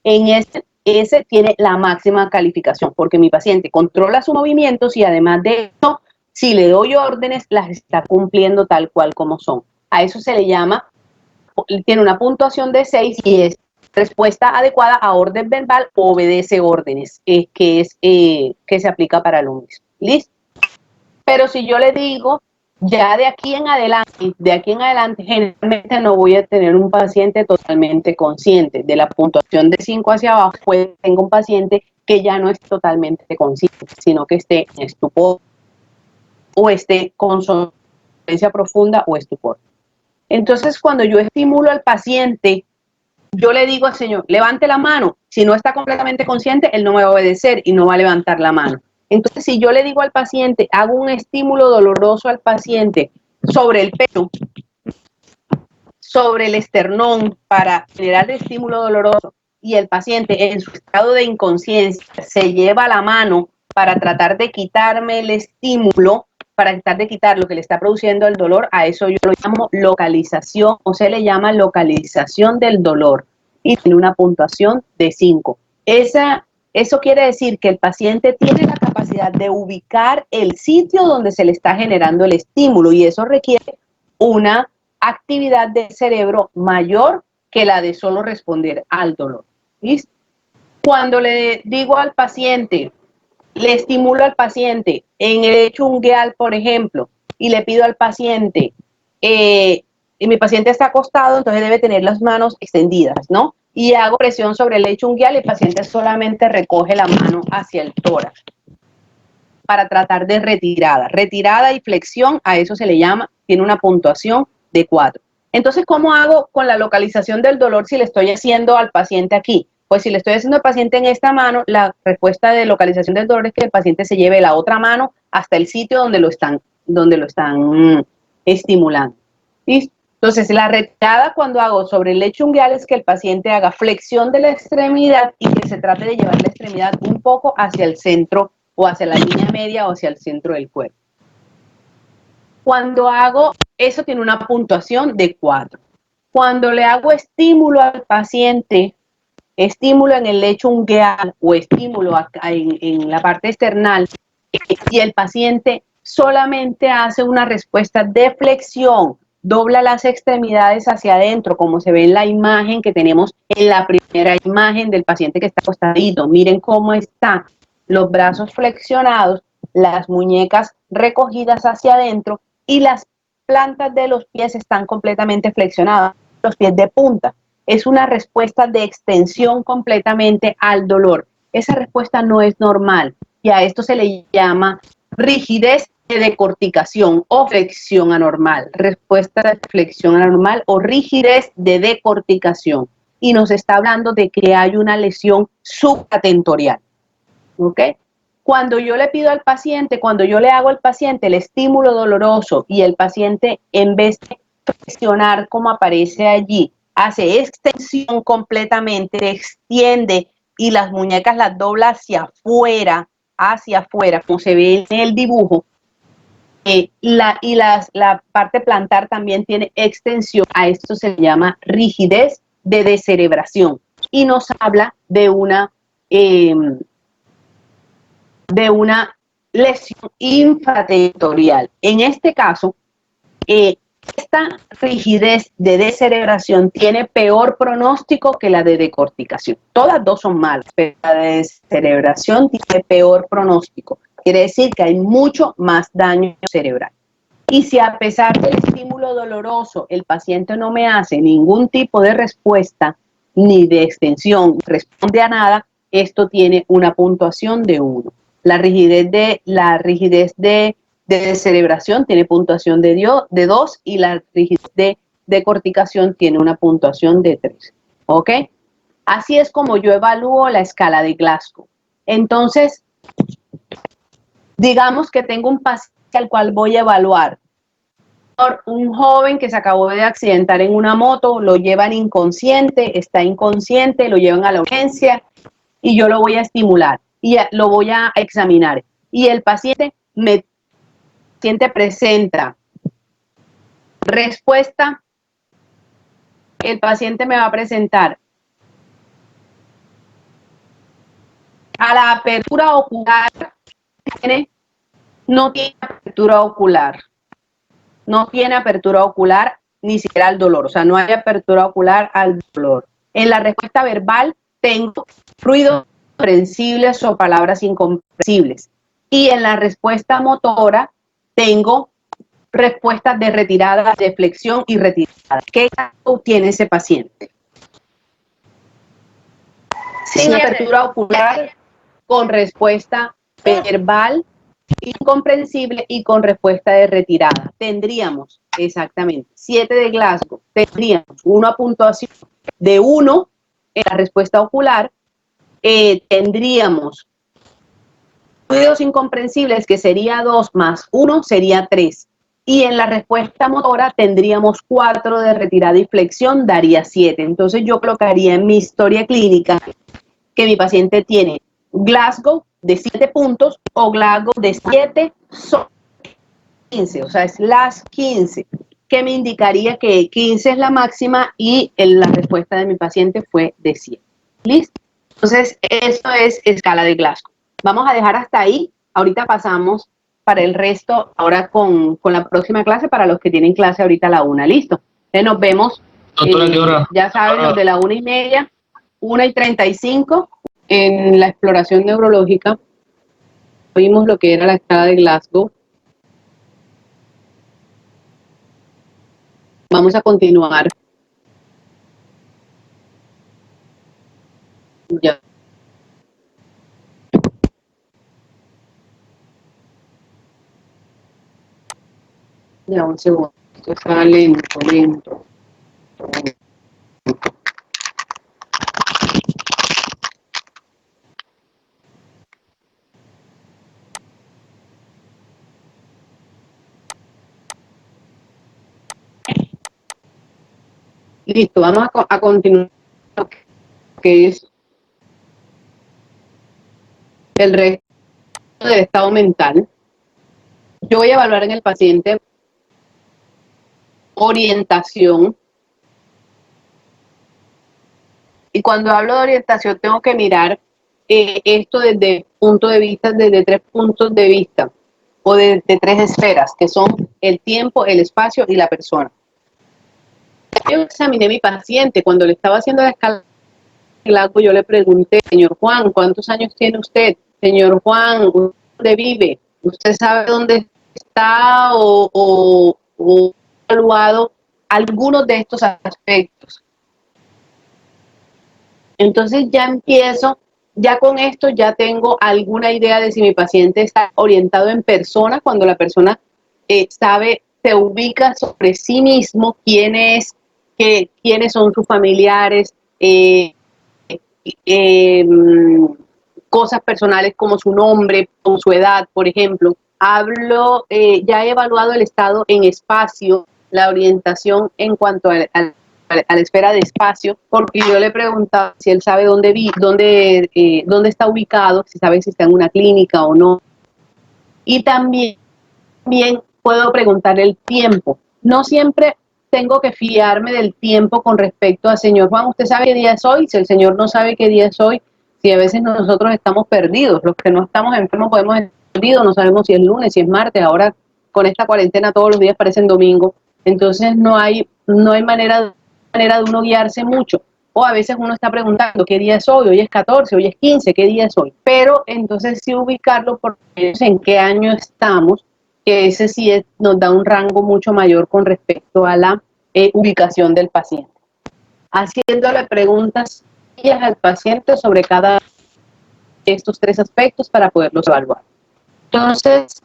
En ese tiene la máxima calificación porque mi paciente controla sus movimientos y además de eso, si le doy órdenes, las está cumpliendo tal cual como son. A eso se le llama, tiene una puntuación de 6 y es respuesta adecuada a orden verbal, obedece órdenes, que se aplica para lo mismo. ¿Listo? Pero si yo le digo, Ya de aquí en adelante, generalmente no voy a tener un paciente totalmente consciente. De la puntuación de 5 hacia abajo, pues tengo un paciente que ya no es totalmente consciente, sino que esté en estupor o esté con somnolencia profunda o estupor. Entonces, cuando yo estimulo al paciente, yo le digo al señor, levante la mano. Si no está completamente consciente, él no me va a obedecer y no va a levantar la mano. Entonces, si yo le digo al paciente, hago un estímulo doloroso al paciente sobre el pecho, sobre el esternón para generar el estímulo doloroso y el paciente en su estado de inconsciencia se lleva la mano para tratar de quitarme el estímulo, para tratar de quitar lo que le está produciendo el dolor, a eso yo lo llamo localización, o se le llama localización del dolor y tiene una puntuación de 5. Eso quiere decir que el paciente tiene la capacidad de ubicar el sitio donde se le está generando el estímulo y eso requiere una actividad del cerebro mayor que la de solo responder al dolor. ¿Listo? Cuando le digo al paciente, le estimulo al paciente en el hecho ungueal, por ejemplo, y le pido al paciente, y mi paciente está acostado, entonces debe tener las manos extendidas, ¿no? Y hago presión sobre el lecho ungueal y el paciente solamente recoge la mano hacia el tórax para tratar de retirada. Retirada y flexión, a eso se le llama, tiene una puntuación de 4. Entonces, ¿cómo hago con la localización del dolor si le estoy haciendo al paciente aquí? Pues si le estoy haciendo al paciente en esta mano, la respuesta de localización del dolor es que el paciente se lleve la otra mano hasta el sitio donde lo están estimulando. ¿Listo? Entonces, la retirada cuando hago sobre el lecho ungueal es que el paciente haga flexión de la extremidad y que se trate de llevar la extremidad un poco hacia el centro o hacia la línea media o hacia el centro del cuerpo. Cuando hago, eso tiene una puntuación de 4. Cuando le hago estímulo al paciente, estímulo en el lecho ungueal o estímulo acá en la parte external, y el paciente solamente hace una respuesta de flexión, dobla las extremidades hacia adentro, como se ve en la imagen que tenemos en la primera imagen del paciente que está acostadito. Miren cómo está, los brazos flexionados, las muñecas recogidas hacia adentro y las plantas de los pies están completamente flexionadas, los pies de punta. Es una respuesta de extensión completamente al dolor. Esa respuesta no es normal y a esto se le llama rigidez de decorticación o flexión anormal. Respuesta de flexión anormal o rigidez de decorticación. Y nos está hablando de que hay una lesión supratentorial. ¿Ok? Cuando yo le pido al paciente, cuando yo le hago al paciente el estímulo doloroso y el paciente en vez de flexionar como aparece allí, hace extensión completamente, extiende y las muñecas las dobla hacia afuera, como se ve en el dibujo, la parte plantar también tiene extensión. A esto se le llama rigidez de descerebración y nos habla de una lesión infratentorial. En este caso, esta rigidez de descerebración tiene peor pronóstico que la de decorticación. Todas dos son malas, pero la de descerebración tiene peor pronóstico. Quiere decir que hay mucho más daño cerebral. Y si a pesar del estímulo doloroso el paciente no me hace ningún tipo de respuesta, ni de extensión, responde a nada, esto tiene una puntuación de 1. La rigidez de descerebración tiene puntuación de 2 y la rigidez de decorticación tiene una puntuación de 3. ¿Ok? Así es como yo evalúo la escala de Glasgow. Entonces, digamos que tengo un paciente al cual voy a evaluar. Un joven que se acabó de accidentar en una moto, lo llevan inconsciente, está inconsciente, lo llevan a la urgencia y yo lo voy a estimular y lo voy a examinar. Y el paciente presenta respuesta, el paciente me va a presentar a la apertura ocular, no tiene apertura ocular. No tiene apertura ocular ni siquiera al dolor, o sea, no hay apertura ocular al dolor. En la respuesta verbal tengo ruidos incomprensibles o palabras incomprensibles. Y en la respuesta motora tengo respuestas de retirada, de flexión y retirada. ¿Qué Glasgow tiene ese paciente? Sin apertura ocular, con respuesta verbal, incomprensible y con respuesta de retirada. Tendríamos, exactamente, 7 de Glasgow. Tendríamos una puntuación de 1 en la respuesta ocular. Tendríamos ruidos incomprensibles, que sería 2 más 1, sería 3. Y en la respuesta motora tendríamos 4 de retirada y flexión, daría 7. Entonces yo colocaría en mi historia clínica que mi paciente tiene Glasgow de 7 puntos o Glasgow de 7 sobre 15, o sea, es las 15, que me indicaría que 15 es la máxima y la respuesta de mi paciente fue de 7. ¿Listo? Entonces, eso es escala de Glasgow. Vamos a dejar hasta ahí. Ahorita pasamos para el resto, ahora con la próxima clase, para los que tienen clase ahorita a la 1. ¿Listo? Entonces nos vemos. Doctora, ¿qué hora? Ya saben, los de la 1:30, 1:35. En la exploración neurológica vimos lo que era la escala de Glasgow. Vamos a continuar. Ya. Ya, un segundo. Esto está lento. Listo, vamos a continuar lo que es el resto del estado mental. Yo voy a evaluar en el paciente orientación. Y cuando hablo de orientación tengo que mirar esto desde punto de vista, desde 3 puntos de vista, o de 3 esferas, que son el tiempo, el espacio y la persona. Yo examiné a mi paciente cuando le estaba haciendo la escala de Glasgow. Yo le pregunté: señor Juan, ¿cuántos años tiene usted? Señor Juan, ¿dónde vive? ¿Usted sabe dónde está o evaluado algunos de estos aspectos? Entonces ya empiezo, ya con esto ya tengo alguna idea de si mi paciente está orientado en persona, cuando la persona sabe, se ubica sobre sí mismo, quiénes son sus familiares, cosas personales como su nombre, como su edad, por ejemplo. Ya he evaluado el estado en espacio, la orientación en cuanto a la esfera de espacio, porque yo le preguntaba si él sabe dónde está ubicado, si sabe si está en una clínica o no. Y también puedo preguntar el tiempo. No siempre tengo que fiarme del tiempo con respecto a: señor Juan, ¿usted sabe qué día es hoy? Si el señor no sabe qué día es hoy, si a veces nosotros estamos perdidos, los que no estamos enfermos podemos estar perdidos, no sabemos si es lunes, si es martes. Ahora con esta cuarentena todos los días parecen domingo, entonces no hay manera de uno guiarse mucho. O a veces uno está preguntando: ¿qué día es hoy? Hoy es 14, hoy es 15, ¿qué día es hoy? Pero entonces sí ubicarlo por en qué año estamos, que ese sí nos da un rango mucho mayor con respecto a la ubicación del paciente. Haciéndole preguntas al paciente sobre cada de estos 3 aspectos para poderlos evaluar. Entonces,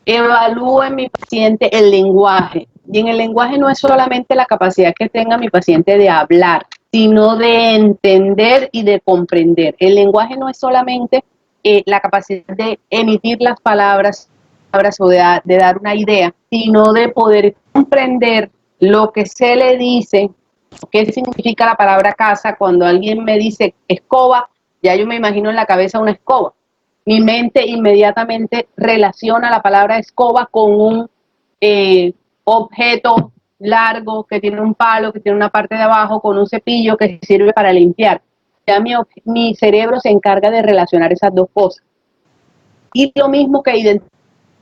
evalúo en mi paciente el lenguaje. Y en el lenguaje no es solamente la capacidad que tenga mi paciente de hablar, sino de entender y de comprender. El lenguaje no es solamente la capacidad de emitir las palabras o de dar una idea, sino de poder comprender lo que se le dice, qué significa la palabra casa. Cuando alguien me dice escoba, ya yo me imagino en la cabeza una escoba. Mi mente inmediatamente relaciona la palabra escoba con un objeto largo que tiene un palo, que tiene una parte de abajo, con un cepillo que sirve para limpiar. Ya mi cerebro se encarga de relacionar esas 2 cosas. Y lo mismo que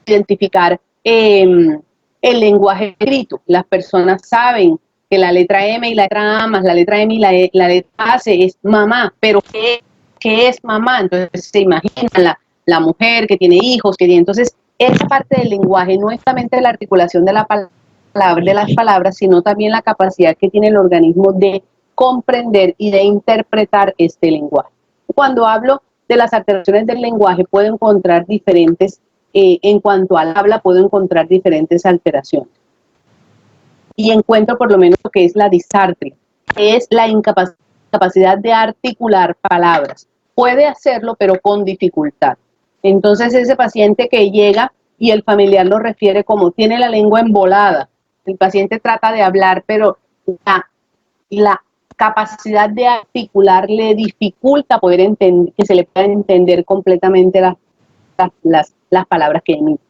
identificar el lenguaje escrito. Las personas saben que la letra M y la letra A más la letra M y la letra A es mamá, pero ¿qué es mamá? Entonces se imaginan la mujer que tiene hijos, entonces esa parte del lenguaje no es solamente la articulación de la palabra, de las palabras, sino también la capacidad que tiene el organismo de comprender y de interpretar este lenguaje. Cuando hablo de las alteraciones del lenguaje, puedo encontrar diferentes, en cuanto al habla, puedo encontrar diferentes alteraciones. Y encuentro por lo menos lo que es la disartria, que es la incapacidad de articular palabras. Puede hacerlo, pero con dificultad. Entonces ese paciente que llega y el familiar lo refiere como tiene la lengua embolada, el paciente trata de hablar, pero la capacidad de articular le dificulta poder entender, que se le puedan entender completamente las palabras que emite.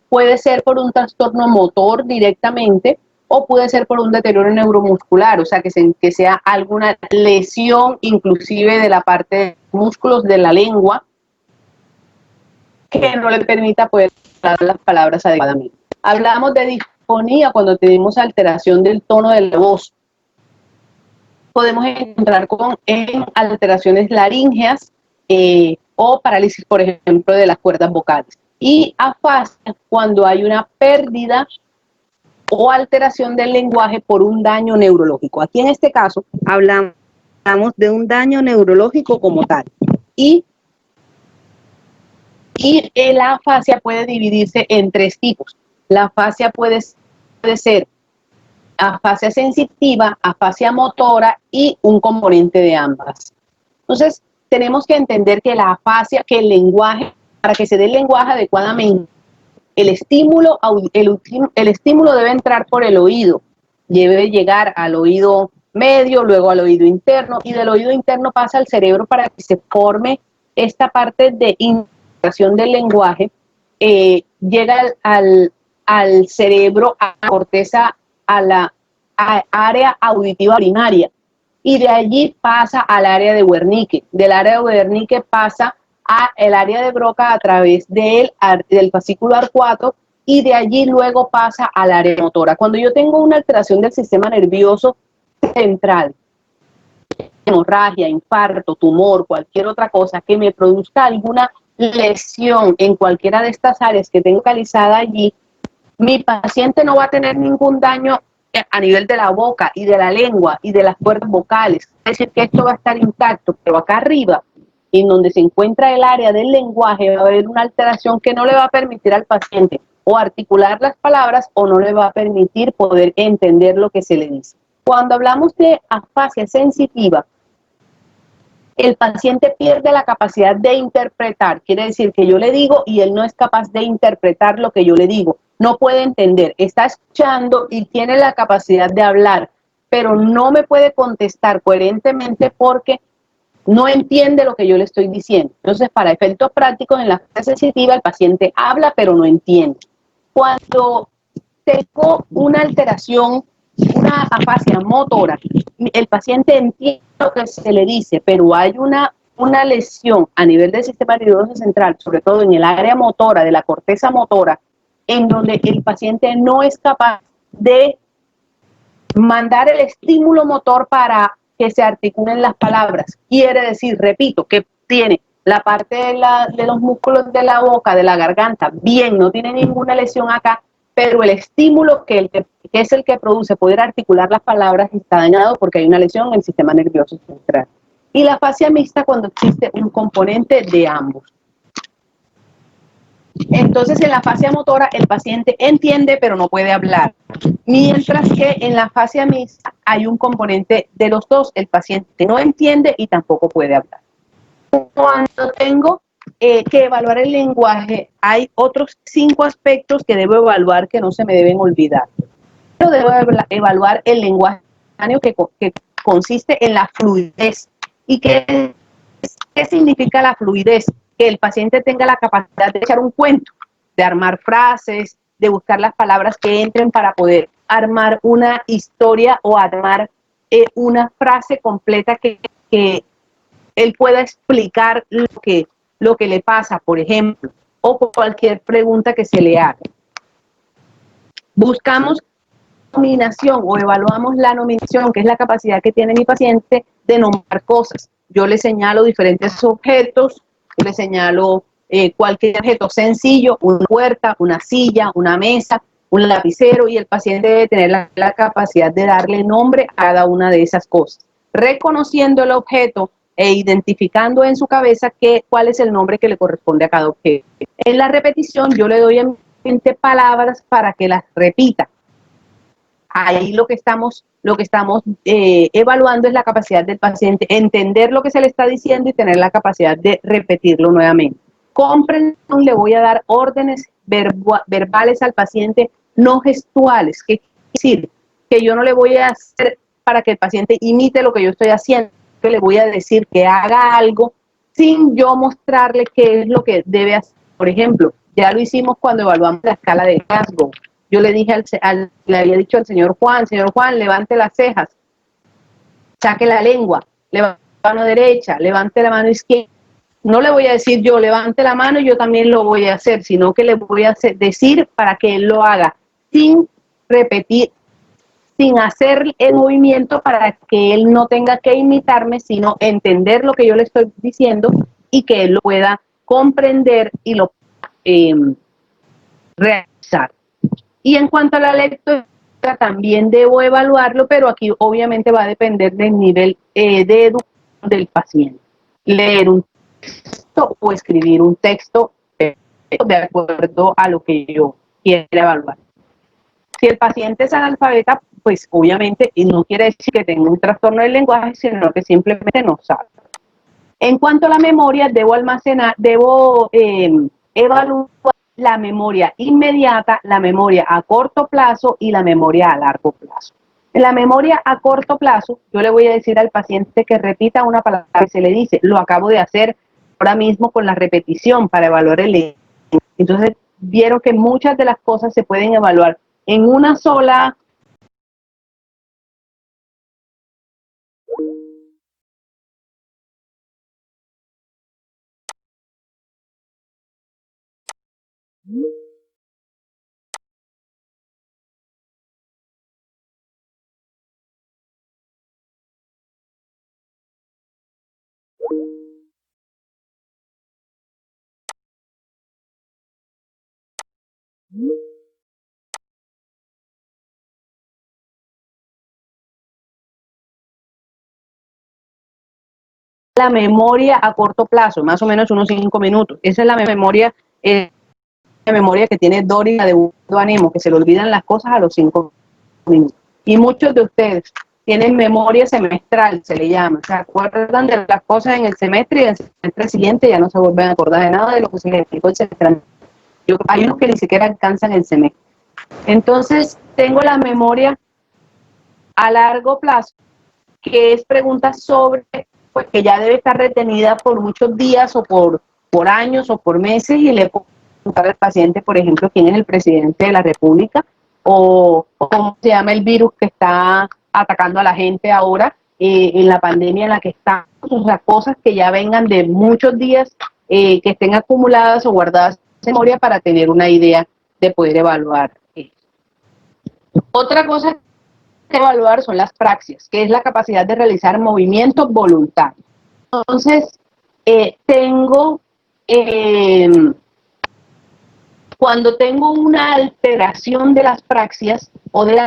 Puede ser por un trastorno motor directamente o puede ser por un deterioro neuromuscular, o sea, que sea alguna lesión inclusive de la parte de músculos de la lengua que no le permita poder hablar las palabras adecuadamente. Hablamos de disfonía cuando tenemos alteración del tono de la voz. Podemos encontrar con alteraciones laríngeas o parálisis, por ejemplo, de las cuerdas vocales. Y afasia cuando hay una pérdida o alteración del lenguaje por un daño neurológico. Aquí en este caso hablamos de un daño neurológico como tal. Y la afasia puede dividirse en tres tipos. La afasia puede ser afasia sensitiva, afasia motora y un componente de ambas. Entonces, tenemos que entender que la afasia, que el lenguaje, para que se dé el lenguaje adecuadamente, el estímulo debe entrar por el oído, debe llegar al oído medio, luego al oído interno, y del oído interno pasa al cerebro para que se forme esta parte de integración del lenguaje, llega al cerebro, a la corteza, a la área auditiva primaria, y de allí pasa al área de Wernicke. Del área de Wernicke pasa al área de Broca a través del fascículo arcuato, y de allí luego pasa al área motora. Cuando yo tengo una alteración del sistema nervioso central, hemorragia, infarto, tumor, cualquier otra cosa que me produzca alguna lesión en cualquiera de estas áreas que tengo localizada allí, mi paciente no va a tener ningún daño a nivel de la boca y de la lengua y de las cuerdas vocales. Es decir, que esto va a estar intacto, pero acá arriba, en donde se encuentra el área del lenguaje, va a haber una alteración que no le va a permitir al paciente o articular las palabras o no le va a permitir poder entender lo que se le dice. Cuando hablamos de afasia sensitiva, el paciente pierde la capacidad de interpretar. Quiere decir que yo le digo y él no es capaz de interpretar lo que yo le digo. No puede entender. Está escuchando y tiene la capacidad de hablar, pero no me puede contestar coherentemente porque no entiende lo que yo le estoy diciendo. Entonces, para efectos prácticos, en la fase sensitiva, el paciente habla, pero no entiende. Cuando tengo una alteración, una afasia motora, el paciente entiende lo que se le dice, pero hay una lesión a nivel del sistema nervioso central, sobre todo en el área motora, de la corteza motora, en donde el paciente no es capaz de mandar el estímulo motor para que se articulen las palabras. Quiere decir, repito, que tiene la parte de los músculos de la boca, de la garganta, bien, no tiene ninguna lesión acá, pero el estímulo que es el que produce poder articular las palabras está dañado porque hay una lesión en el sistema nervioso central. Y la afasia mixta cuando existe un componente de ambos. Entonces, en la afasia motora, el paciente entiende, pero no puede hablar. Mientras que en la afasia mixta hay un componente de los dos. El paciente no entiende y tampoco puede hablar. Cuando tengo que evaluar el lenguaje, hay otros 5 aspectos que debo evaluar que no se me deben olvidar. Yo debo evaluar el lenguaje que consiste en la fluidez. ¿Y qué significa la fluidez? Que el paciente tenga la capacidad de echar un cuento, de armar frases, de buscar las palabras que entren para poder armar una historia o armar una frase completa que él pueda explicar lo que le pasa, por ejemplo, o cualquier pregunta que se le haga. Buscamos nominación o evaluamos la nominación, que es la capacidad que tiene mi paciente de nombrar cosas. Yo le señalo diferentes objetos, le señalo cualquier objeto sencillo, una puerta, una silla, una mesa, un lapicero, y el paciente debe tener la capacidad de darle nombre a cada una de esas cosas, reconociendo el objeto e identificando en su cabeza cuál es el nombre que le corresponde a cada objeto. En la repetición yo le doy en mente palabras para que las repita. Ahí lo que estamos evaluando es la capacidad del paciente, entender lo que se le está diciendo y tener la capacidad de repetirlo nuevamente. Comprensión, le voy a dar órdenes verbales al paciente, no gestuales. ¿Qué quiere decir? Que yo no le voy a hacer para que el paciente imite lo que yo estoy haciendo, que le voy a decir que haga algo sin yo mostrarle qué es lo que debe hacer. Por ejemplo, ya lo hicimos cuando evaluamos la escala de Glasgow. Yo le dije le había dicho al señor Juan, levante las cejas, saque la lengua, levante la mano derecha, levante la mano izquierda. No le voy a decir yo, levante la mano y yo también lo voy a hacer, sino que le voy a decir para que él lo haga, sin repetir, sin hacer el movimiento para que él no tenga que imitarme, sino entender lo que yo le estoy diciendo y que él lo pueda comprender y lo realizar. Y en cuanto a la lectura, también debo evaluarlo, pero aquí obviamente va a depender del nivel de educación del paciente. Leer un texto o escribir un texto de acuerdo a lo que yo quiera evaluar. Si el paciente es analfabeta, pues obviamente no quiere decir que tenga un trastorno del lenguaje, sino que simplemente no sabe. En cuanto a la memoria, debo evaluar la memoria inmediata, la memoria a corto plazo y la memoria a largo plazo. En la memoria a corto plazo, yo le voy a decir al paciente que repita una palabra que se le dice. Lo acabo de hacer ahora mismo con la repetición para evaluar el lenguaje. Entonces, vieron que muchas de las cosas se pueden evaluar en una sola. La memoria a corto plazo, más o menos unos 5 minutos. Esa es la memoria que tiene Dory de Buscando a Nemo, que se le olvidan las cosas a los 5 minutos. Y muchos de ustedes tienen memoria semestral, se le llama. Se acuerdan de las cosas en el semestre y en el semestre siguiente ya no se vuelven a acordar de nada de lo que se les explicó el semestre anterior. Hay unos que ni siquiera alcanzan el semestre. Entonces, tengo la memoria a largo plazo, que es preguntas sobre, pues que ya debe estar retenida por muchos días o por años o por meses, y le puedo preguntar al paciente, por ejemplo, quién es el presidente de la República o cómo se llama el virus que está atacando a la gente ahora en la pandemia en la que estamos, o sea, cosas que ya vengan de muchos días, que estén acumuladas o guardadas en memoria para tener una idea de poder evaluar. Otra cosa que evaluar son las praxias, que es la capacidad de realizar movimientos voluntarios. Entonces, cuando tengo una alteración de las praxias o de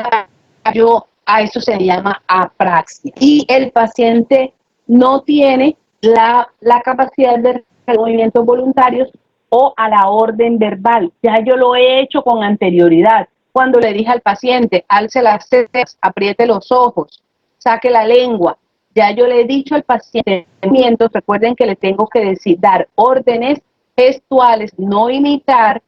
a eso se le llama apraxia. Y el paciente no tiene la capacidad de realizar movimientos voluntarios o a la orden verbal. Ya yo lo he hecho con anterioridad. Cuando le dije al paciente, alce las cejas, apriete los ojos, saque la lengua, ya yo le he dicho al paciente, recuerden que le tengo que decir, dar órdenes gestuales, no imitar,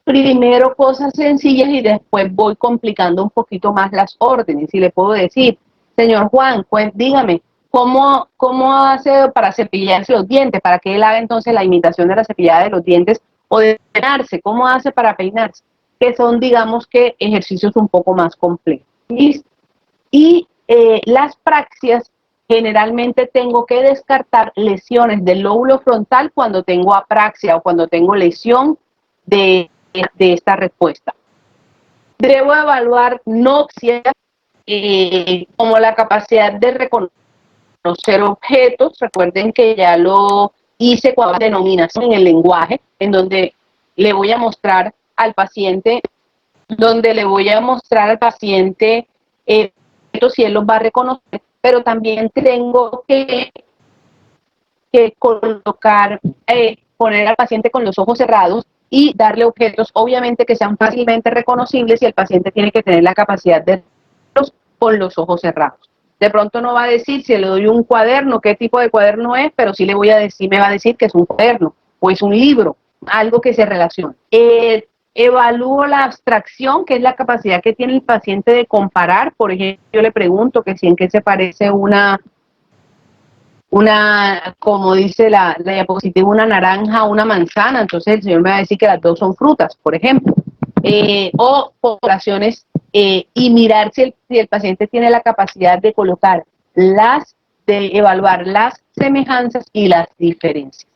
primero cosas sencillas y después voy complicando un poquito más las órdenes. Y le puedo decir, señor Juan, pues dígame, ¿cómo hace para cepillarse los dientes? Para que él haga entonces la imitación de la cepillada de los dientes o de peinarse. ¿Cómo hace para peinarse? Que son, digamos que, ejercicios un poco más complejos. Y las praxias, generalmente tengo que descartar lesiones del lóbulo frontal cuando tengo apraxia o cuando tengo lesión de esta respuesta. Debo evaluar noxias como la capacidad de reconocer objetos. Recuerden que ya lo hice con denominación en el lenguaje, en donde le voy a mostrar al paciente, si él los va a reconocer, pero también tengo que colocar, poner al paciente con los ojos cerrados y darle objetos, obviamente, que sean fácilmente reconocibles, y el paciente tiene que tener la capacidad de verlos con los ojos cerrados. De pronto no va a decir, si le doy un cuaderno, qué tipo de cuaderno es, pero sí le voy a decir, me va a decir que es un cuaderno o es un libro, algo que se relacione. Evalúo la abstracción, que es la capacidad que tiene el paciente de comparar. Por ejemplo, yo le pregunto que si en qué se parece como dice la diapositiva, una naranja a una manzana. Entonces el señor me va a decir que las dos son frutas, por ejemplo. O poblaciones, y mirar si el paciente tiene la capacidad de evaluar las semejanzas y las diferencias.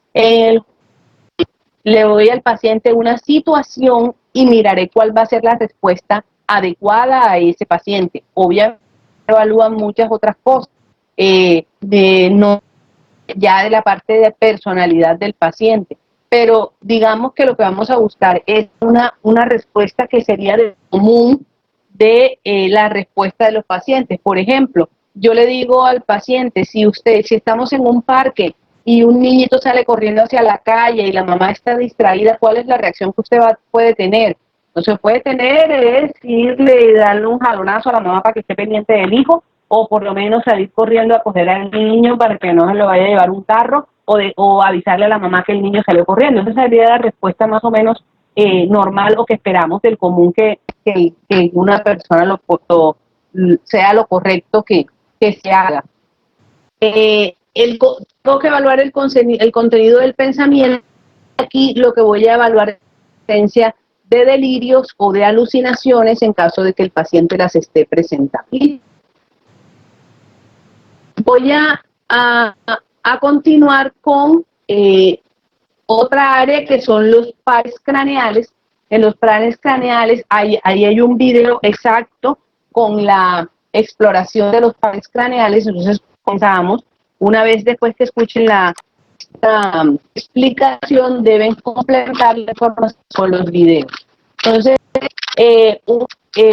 Le doy al paciente una situación y miraré cuál va a ser la respuesta adecuada a ese paciente. Obviamente evalúan muchas otras cosas, no ya de la parte de personalidad del paciente, pero digamos que lo que vamos a buscar es una respuesta que sería de común de la respuesta de los pacientes. Por ejemplo, yo le digo al paciente, si estamos en un parque y un niñito sale corriendo hacia la calle y la mamá está distraída, ¿cuál es la reacción que usted puede tener? Entonces puede tener es irle y darle un jalonazo a la mamá para que esté pendiente del hijo, o por lo menos salir corriendo a coger al niño para que no se lo vaya a llevar un carro, o avisarle a la mamá que el niño salió corriendo. Esa sería la respuesta más o menos normal, o que esperamos del común, que una persona sea lo correcto que se haga. Tengo que evaluar el contenido del pensamiento. Aquí lo que voy a evaluar es la presencia de delirios o de alucinaciones en caso de que el paciente las esté presentando. Voy a continuar con otra área, que son los pares craneales. En los pares craneales, ahí hay un video exacto con la exploración de los pares craneales. Entonces, comenzamos. Una vez después que escuchen la explicación, deben completar la información con los videos. Entonces,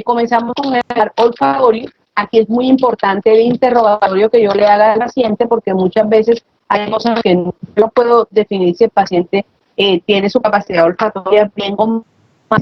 comenzamos con el olfatorio. Aquí es muy importante el interrogatorio que yo le haga al paciente, porque muchas veces hay cosas que no puedo definir si el paciente tiene su capacidad olfatoria bien como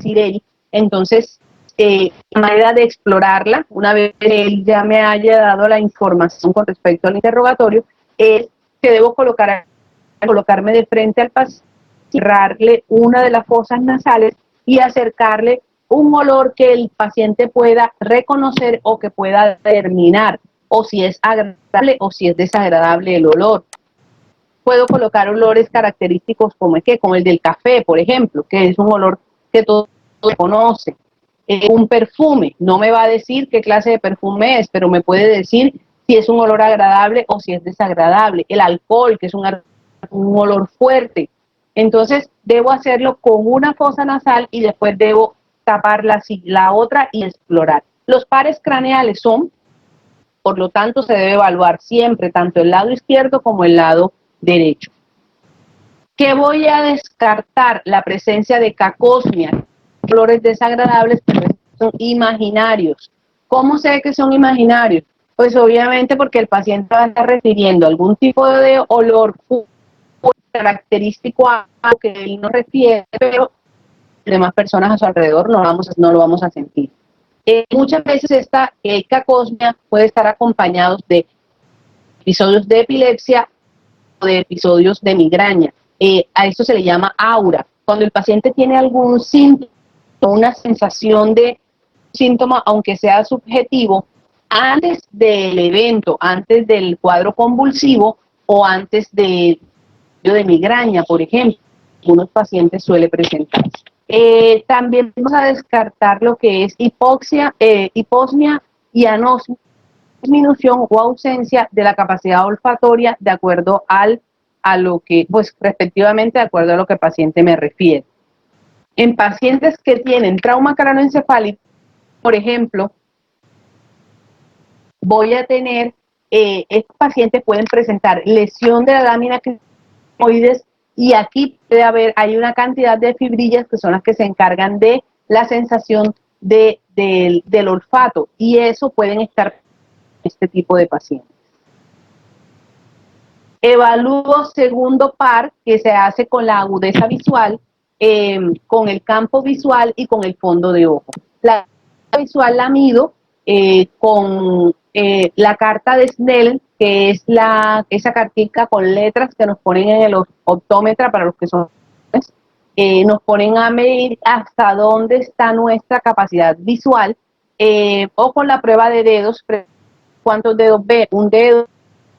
Sireri. Entonces, la manera de explorarla, una vez que él ya me haya dado la información con respecto al interrogatorio, es que debo colocarme de frente al paciente, cerrarle una de las fosas nasales y acercarle un olor que el paciente pueda reconocer o que pueda determinar, o si es agradable o si es desagradable el olor. Puedo colocar olores característicos como el del café, por ejemplo, que es un olor que todos conocen. Un perfume, no me va a decir qué clase de perfume es, pero me puede decir si es un olor agradable o si es desagradable. El alcohol, que es un olor fuerte. Entonces, debo hacerlo con una fosa nasal y después debo tapar la otra y explorar. Los pares craneales por lo tanto, se debe evaluar siempre tanto el lado izquierdo como el lado derecho. ¿Qué voy a descartar? La presencia de cacosmia, olores desagradables, pero son imaginarios. ¿Cómo sé que son imaginarios? Pues obviamente porque el paciente va a estar refiriendo algún tipo de olor característico a algo que él no refiere, pero las demás personas a su alrededor no lo vamos a sentir. Muchas veces esta cacosmia puede estar acompañado de episodios de epilepsia o de episodios de migraña. A esto se le llama aura. Cuando el paciente tiene algún síntoma, una sensación de síntoma, aunque sea subjetivo, antes del evento, antes del cuadro convulsivo o antes de migraña, por ejemplo, algunos pacientes suele presentarse. También vamos a descartar lo que es hiposmia y anosmia, disminución o ausencia de la capacidad olfatoria de acuerdo a lo que, pues respectivamente, de acuerdo a lo que el paciente me refiere. En pacientes que tienen trauma craneoencefálico, por ejemplo, voy a tener, estos pacientes pueden presentar lesión de la lámina y aquí hay una cantidad de fibrillas que son las que se encargan de la sensación del olfato, y eso pueden estar en este tipo de pacientes. Evalúo segundo par, que se hace con la agudeza visual, con el campo visual y con el fondo de ojo. La visual la mido con la carta de Snellen, que es esa cartica con letras que nos ponen en el optómetra para los que son nos ponen a medir hasta dónde está nuestra capacidad visual, o con la prueba de dedos, cuántos dedos ve un dedo,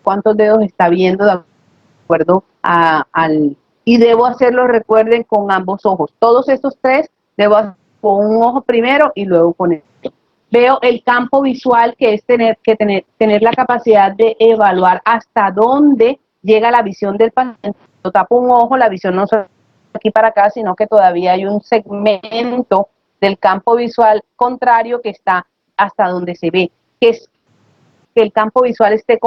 cuántos dedos está viendo de acuerdo y debo hacerlo, recuerden, con ambos ojos. Todos estos tres debo hacer con un ojo primero y luego con el otro. Veo el campo visual, que es tener la capacidad de evaluar hasta dónde llega la visión del paciente. Yo tapo un ojo, la visión no se aquí para acá, sino que todavía hay un segmento del campo visual contrario que está hasta donde se ve, que es que el campo visual esté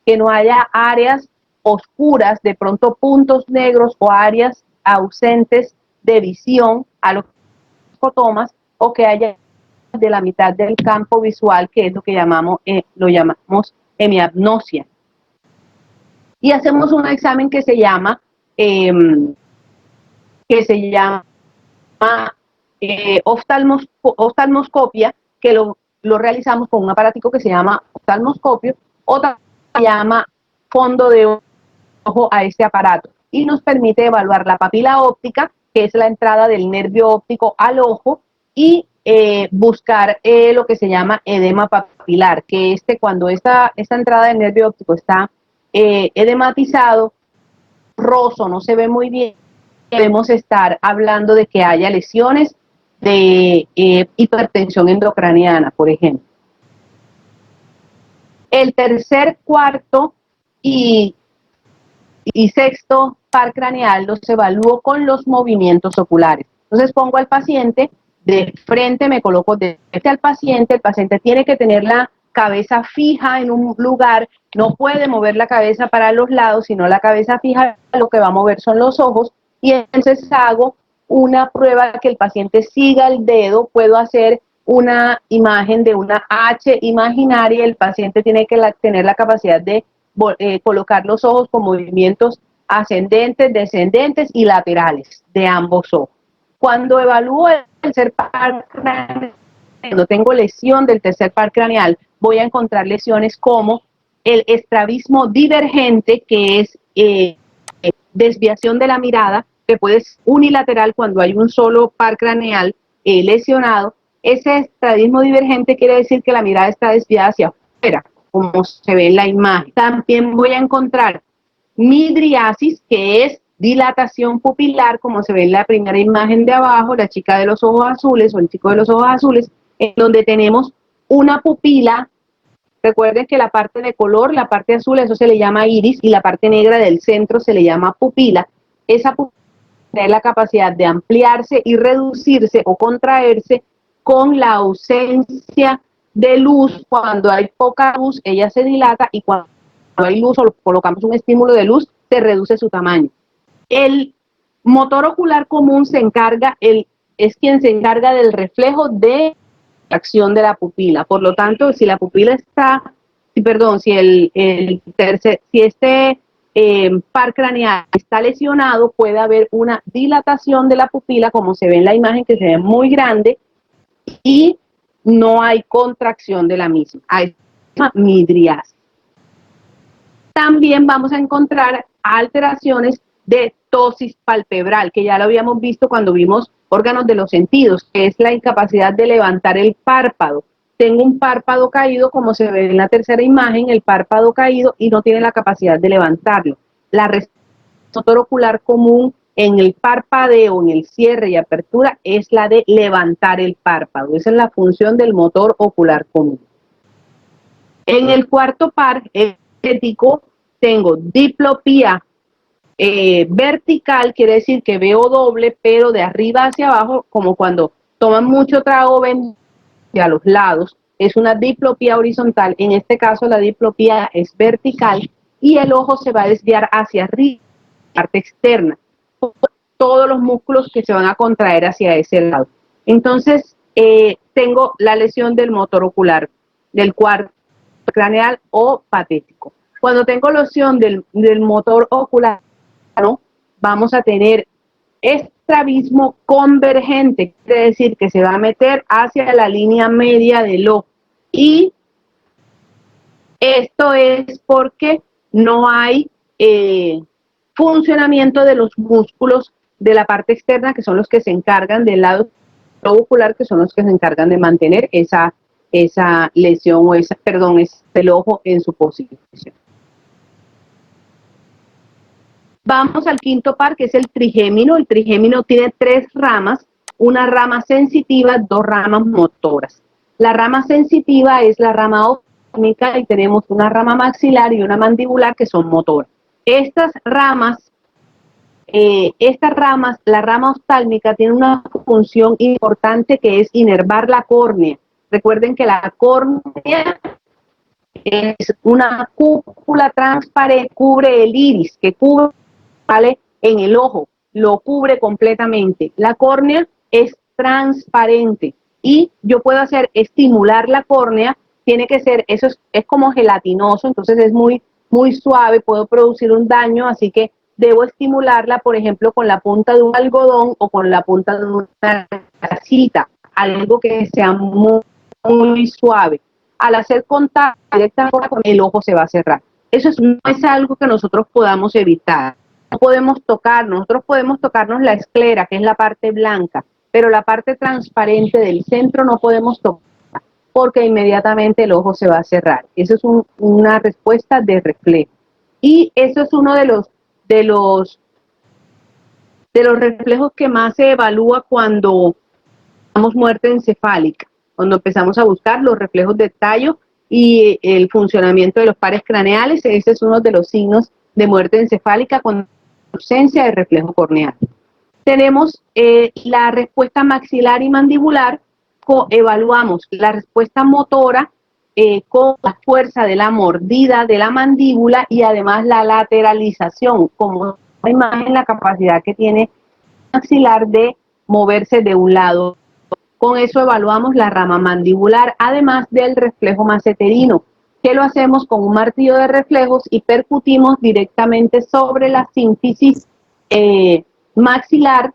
que no haya áreas oscuras, de pronto puntos negros o áreas ausentes de visión a los fotomas, o que haya de la mitad del campo visual, que es lo que llamamos hemiapnosia. Y hacemos un examen que se llama oftalmoscopia, que lo realizamos con un aparatico que se llama oftalmoscopio, o también se llama fondo de ojo a este aparato, y nos permite evaluar la papila óptica, que es la entrada del nervio óptico al ojo, y buscar lo que se llama edema papilar, que cuando esta entrada del nervio óptico está edematizado, roso, no se ve muy bien, debemos estar hablando de que haya lesiones de hipertensión endocraniana, por ejemplo. El tercer, cuarto y sexto par craneal los evalúo con los movimientos oculares. Entonces pongo al paciente de frente, me coloco de frente al paciente, el paciente tiene que tener la cabeza fija en un lugar, no puede mover la cabeza para los lados, sino la cabeza fija, lo que va a mover son los ojos, y entonces hago una prueba que el paciente siga el dedo, puedo hacer una imagen de una H imaginaria, el paciente tiene que tener la capacidad de colocar los ojos con movimientos ascendentes, descendentes y laterales de ambos ojos. Cuando evalúo el tercer par craneal, cuando tengo lesión del tercer par craneal, voy a encontrar lesiones como el estrabismo divergente, que es desviación de la mirada, que puede ser unilateral cuando hay un solo par craneal lesionado. Ese estrabismo divergente quiere decir que la mirada está desviada hacia afuera, como se ve en la imagen. También voy a encontrar midriasis, que es dilatación pupilar, como se ve en la primera imagen de abajo, la chica de los ojos azules o el chico de los ojos azules, en donde tenemos una pupila. Recuerden que la parte de color, la parte azul, eso se le llama iris, y la parte negra del centro se le llama pupila. Esa pupila tiene la capacidad de ampliarse y reducirse o contraerse con la ausencia de luz. Cuando hay poca luz, ella se dilata, y cuando hay luz o colocamos un estímulo de luz, se reduce su tamaño. El motor ocular común es quien se encarga del reflejo de la acción de la pupila. Por lo tanto, si la pupila si este par craneal está lesionado, puede haber una dilatación de la pupila, como se ve en la imagen, que se ve muy grande, y no hay contracción de la misma. Hay midriasis. También vamos a encontrar alteraciones de ptosis palpebral, que ya lo habíamos visto cuando vimos órganos de los sentidos, que es la incapacidad de levantar el párpado. Tengo un párpado caído, como se ve en la tercera imagen, el párpado caído, y no tiene la capacidad de levantarlo. La motor ocular común en el parpadeo, en el cierre y apertura, es la de levantar el párpado. Esa es la función del motor ocular común. En el cuarto par estético tengo diplopía vertical, quiere decir que veo doble, pero de arriba hacia abajo, como cuando toman mucho trago, ven hacia los lados. Es una diplopía horizontal. En este caso la diplopía es vertical, y el ojo se va a desviar hacia arriba parte externa, todos los músculos que se van a contraer hacia ese lado. Entonces, tengo la lesión del motor ocular, del cuarto craneal o patético. Cuando tengo lesión del motor ocular, ¿no?, vamos a tener estrabismo convergente, quiere decir que se va a meter hacia la línea media del ojo. Y esto es porque no hay funcionamiento de los músculos de la parte externa, que son los que se encargan del lado ocular, que son los que se encargan de mantener esa lesión o el ojo en su posición. Vamos al quinto par, que es el trigémino. El trigémino tiene 3 ramas, una rama sensitiva, 2 ramas motoras. La rama sensitiva es la rama oftálmica y tenemos una rama maxilar y una mandibular que son motoras. Estas ramas, la rama oftálmica tiene una función importante que es inervar la córnea. Recuerden que la córnea es una cúpula transparente, cubre el iris, que cubre en el ojo, lo cubre completamente. La córnea es transparente y yo puedo estimular la córnea, tiene que ser, eso es como gelatinoso, entonces es muy suave, puedo producir un daño, así que debo estimularla, por ejemplo, con la punta de un algodón o con la punta de una casita, algo que sea muy suave. Al hacer contacto directamente con el ojo se va a cerrar. Eso no es algo que nosotros podamos evitar. No podemos tocarnos, nosotros podemos tocarnos la esclera, que es la parte blanca, pero la parte transparente del centro no podemos tocar porque inmediatamente el ojo se va a cerrar. Eso es una respuesta de reflejo. Y eso es uno de los reflejos que más se evalúa cuando damos muerte encefálica, cuando empezamos a buscar los reflejos de tallo y el funcionamiento de los pares craneales. Ese es uno de los signos de muerte encefálica con ausencia de reflejo corneal. Tenemos la respuesta maxilar y mandibular. Evaluamos la respuesta motora con la fuerza de la mordida de la mandíbula y además la lateralización, como la imagen, la capacidad que tiene maxilar de moverse de un lado. Con eso evaluamos la rama mandibular, además del reflejo maceterino, que lo hacemos con un martillo de reflejos y percutimos directamente sobre la sínfisis maxilar,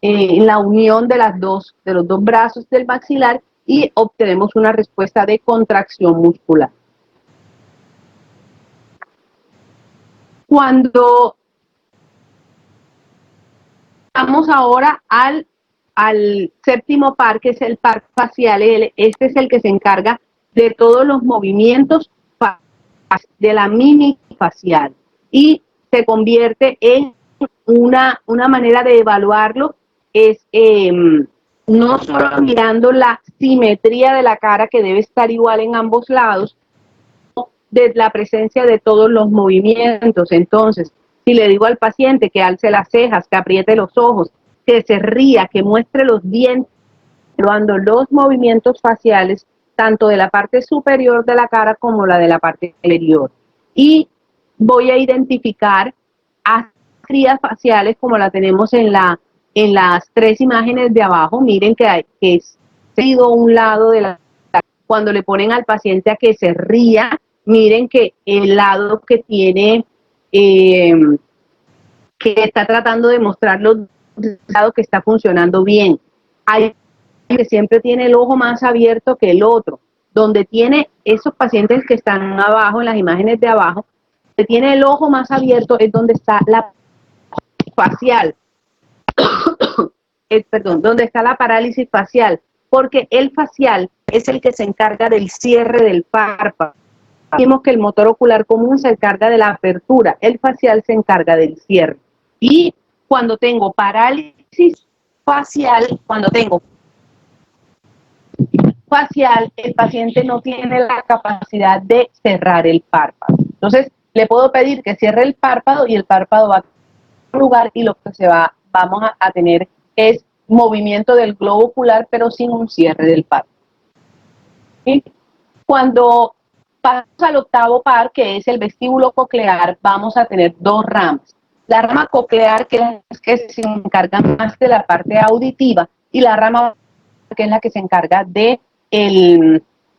en la unión de los dos brazos del maxilar, y obtenemos una respuesta de contracción muscular. Cuando vamos ahora al séptimo par, que es el par facial, este es el que se encarga de todos los movimientos de la mímica facial y se convierte en una manera de evaluarlo, es no solo mirando la simetría de la cara, que debe estar igual en ambos lados, sino de la presencia de todos los movimientos. Entonces, si le digo al paciente que alce las cejas, que apriete los ojos, que se ría, que muestre los dientes, evaluando los movimientos faciales, tanto de la parte superior de la cara como la de la parte inferior. Y voy a identificar asimetrías faciales como la tenemos en las 3 imágenes de abajo. Miren que es un lado de la cara. Cuando le ponen al paciente a que se ría, miren que el lado que tiene, que está tratando de mostrar los lados que está funcionando bien. Hay que siempre tiene el ojo más abierto que el otro. Donde tiene esos pacientes que están abajo, en las imágenes de abajo, que tiene el ojo más abierto es donde está la facial, donde está la parálisis facial, porque el facial es el que se encarga del cierre del párpado. Vimos que el motor ocular común se encarga de la apertura, el facial se encarga del cierre. Y cuando tengo parálisis facial, el paciente no tiene la capacidad de cerrar el párpado. Entonces, le puedo pedir que cierre el párpado y el párpado va a un lugar, y lo que vamos a tener es movimiento del globo ocular, pero sin un cierre del párpado. ¿Sí? Cuando pasamos al octavo par, que es el vestíbulo coclear, vamos a tener 2 ramas. la rama coclear, que es que se encarga más de la parte auditiva, y la rama que es la que se encarga de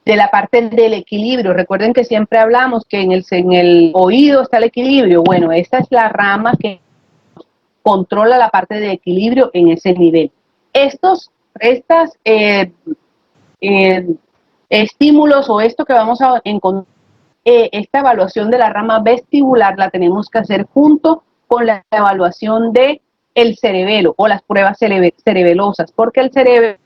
la parte del equilibrio. Recuerden que siempre hablamos que en el oído está el equilibrio. Bueno, esta es la rama que controla la parte de equilibrio en ese nivel. Estas estímulos o esto que vamos a encontrar, esta evaluación de la rama vestibular la tenemos que hacer junto con la evaluación de el cerebelo o las pruebas cerebelosas, porque el cerebelo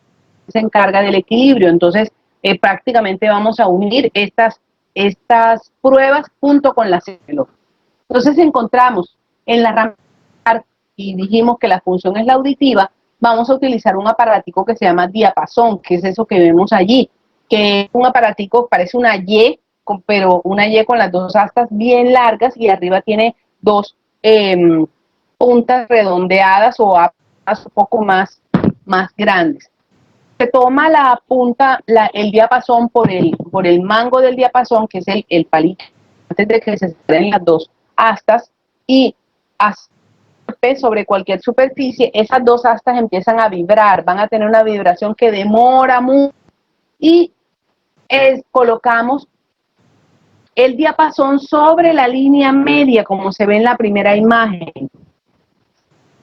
se encarga del equilibrio. Entonces, prácticamente vamos a unir estas pruebas junto con la cerebelo. Entonces, encontramos en la rama, y dijimos que la función es la auditiva, vamos a utilizar un aparatico que se llama diapasón, que es eso que vemos allí, que es un aparatico, parece una Y, pero una Y con las dos astas bien largas y arriba tiene dos puntas redondeadas o astas un poco más grandes. Se toma la punta, el diapasón por el mango del diapasón, que es el palito, antes de que se separen las dos astas, y sobre cualquier superficie, esas dos astas empiezan a vibrar, van a tener una vibración que demora mucho, y colocamos el diapasón sobre la línea media, como se ve en la primera imagen,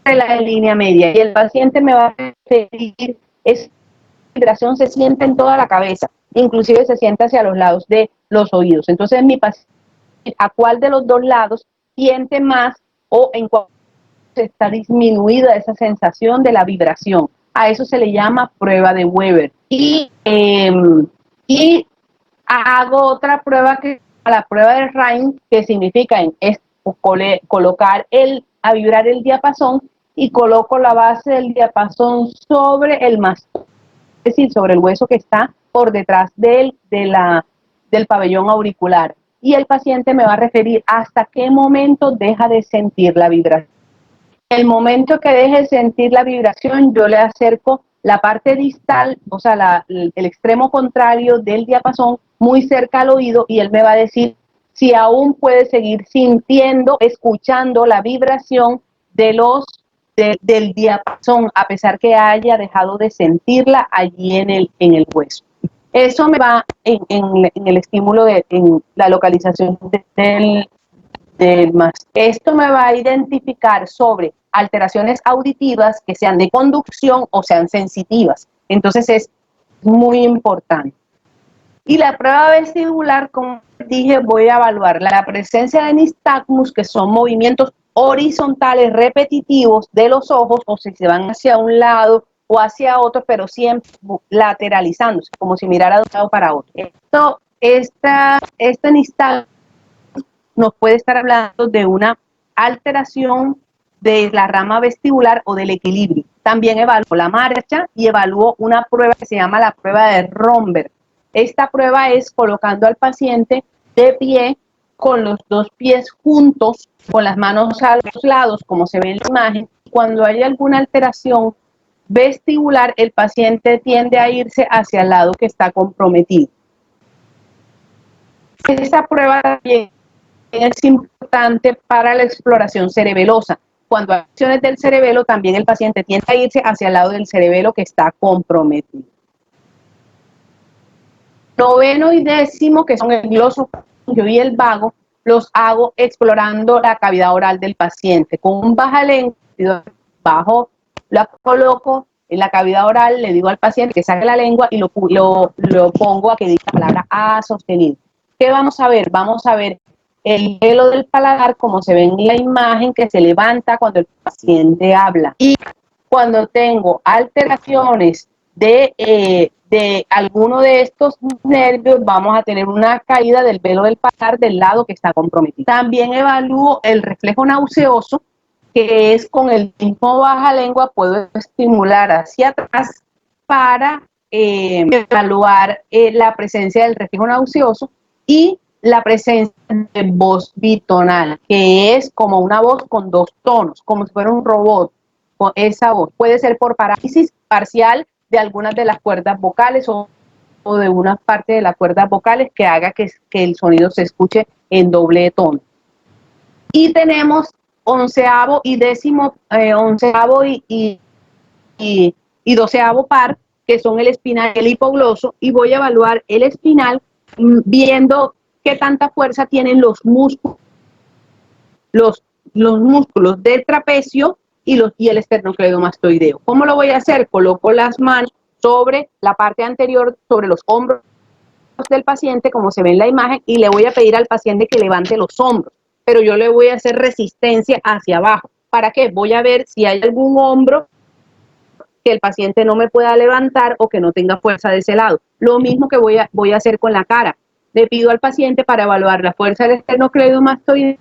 sobre la línea media, y el paciente me va a referir, esa vibración se siente en toda la cabeza, inclusive se siente hacia los lados de los oídos. Entonces mi paciente, ¿a cuál de los dos lados siente más o en cuál está disminuida esa sensación de la vibración? A eso se le llama prueba de Weber. Y hago otra prueba que la prueba de Rain, que significa colocar a vibrar el diapasón, y coloco la base del diapasón sobre el mastón, es decir, sobre el hueso que está por detrás del pabellón auricular. Y el paciente me va a referir hasta qué momento deja de sentir la vibración. El momento que deje de sentir la vibración, yo le acerco la parte distal, o sea, el extremo contrario del diapasón, muy cerca al oído, y él me va a decir si aún puede seguir sintiendo, escuchando la vibración del diapasón, a pesar que haya dejado de sentirla allí en el hueso. Eso me va en el estímulo, en la localización del más. Esto me va a identificar sobre alteraciones auditivas que sean de conducción o sean sensitivas. Entonces es muy importante. Y la prueba vestibular, como dije, voy a evaluar la presencia de nistagmus, que son movimientos horizontales repetitivos de los ojos, o si se van hacia un lado o hacia otro, pero siempre lateralizándose, como si mirara de un lado para otro. Este nistagmus nos puede estar hablando de una alteración de la rama vestibular o del equilibrio. También evalúo la marcha y evalúo una prueba que se llama la prueba de Romberg. Esta prueba es colocando al paciente de pie, con los dos pies juntos, con las manos a los lados, como se ve en la imagen. Cuando hay alguna alteración vestibular, el paciente tiende a irse hacia el lado que está comprometido. Esta prueba también es importante para la exploración cerebelosa. Cuando hay acciones del cerebelo, también el paciente tiende a irse hacia el lado del cerebelo que está comprometido. Noveno y décimo, que son el glosofangio y el vago, los hago explorando la cavidad oral del paciente. Con un bajalengua, la coloco en la cavidad oral, le digo al paciente que saque la lengua y lo pongo a que diga la palabra A sostenido. ¿Qué vamos a ver? Vamos a ver el velo del paladar, como se ve en la imagen, que se levanta cuando el paciente habla. Y cuando tengo alteraciones de alguno de estos nervios, vamos a tener una caída del velo del paladar del lado que está comprometido. También evalúo el reflejo nauseoso, que es con el mismo bajalengua, puedo estimular hacia atrás para evaluar la presencia del reflejo nauseoso, y la presencia de voz bitonal, que es como una voz con dos tonos, como si fuera un robot. Con esa voz puede ser por parálisis parcial de algunas de las cuerdas vocales o de una parte de las cuerdas vocales que haga que el sonido se escuche en doble tono. Y tenemos onceavo y décimo, onceavo y doceavo par, que son el espinal y el hipogloso, y voy a evaluar el espinal viendo qué tanta fuerza tienen los músculos, los músculos del trapecio y el esternocleidomastoideo. ¿Cómo lo voy a hacer? Coloco las manos sobre la parte anterior, sobre los hombros del paciente, como se ve en la imagen, y le voy a pedir al paciente que levante los hombros, pero yo le voy a hacer resistencia hacia abajo. ¿Para qué? Voy a ver si hay algún hombro que el paciente no me pueda levantar o que no tenga fuerza de ese lado. Lo mismo que voy a hacer con la cara. Le pido al paciente para evaluar la fuerza del esternocleidomastoideo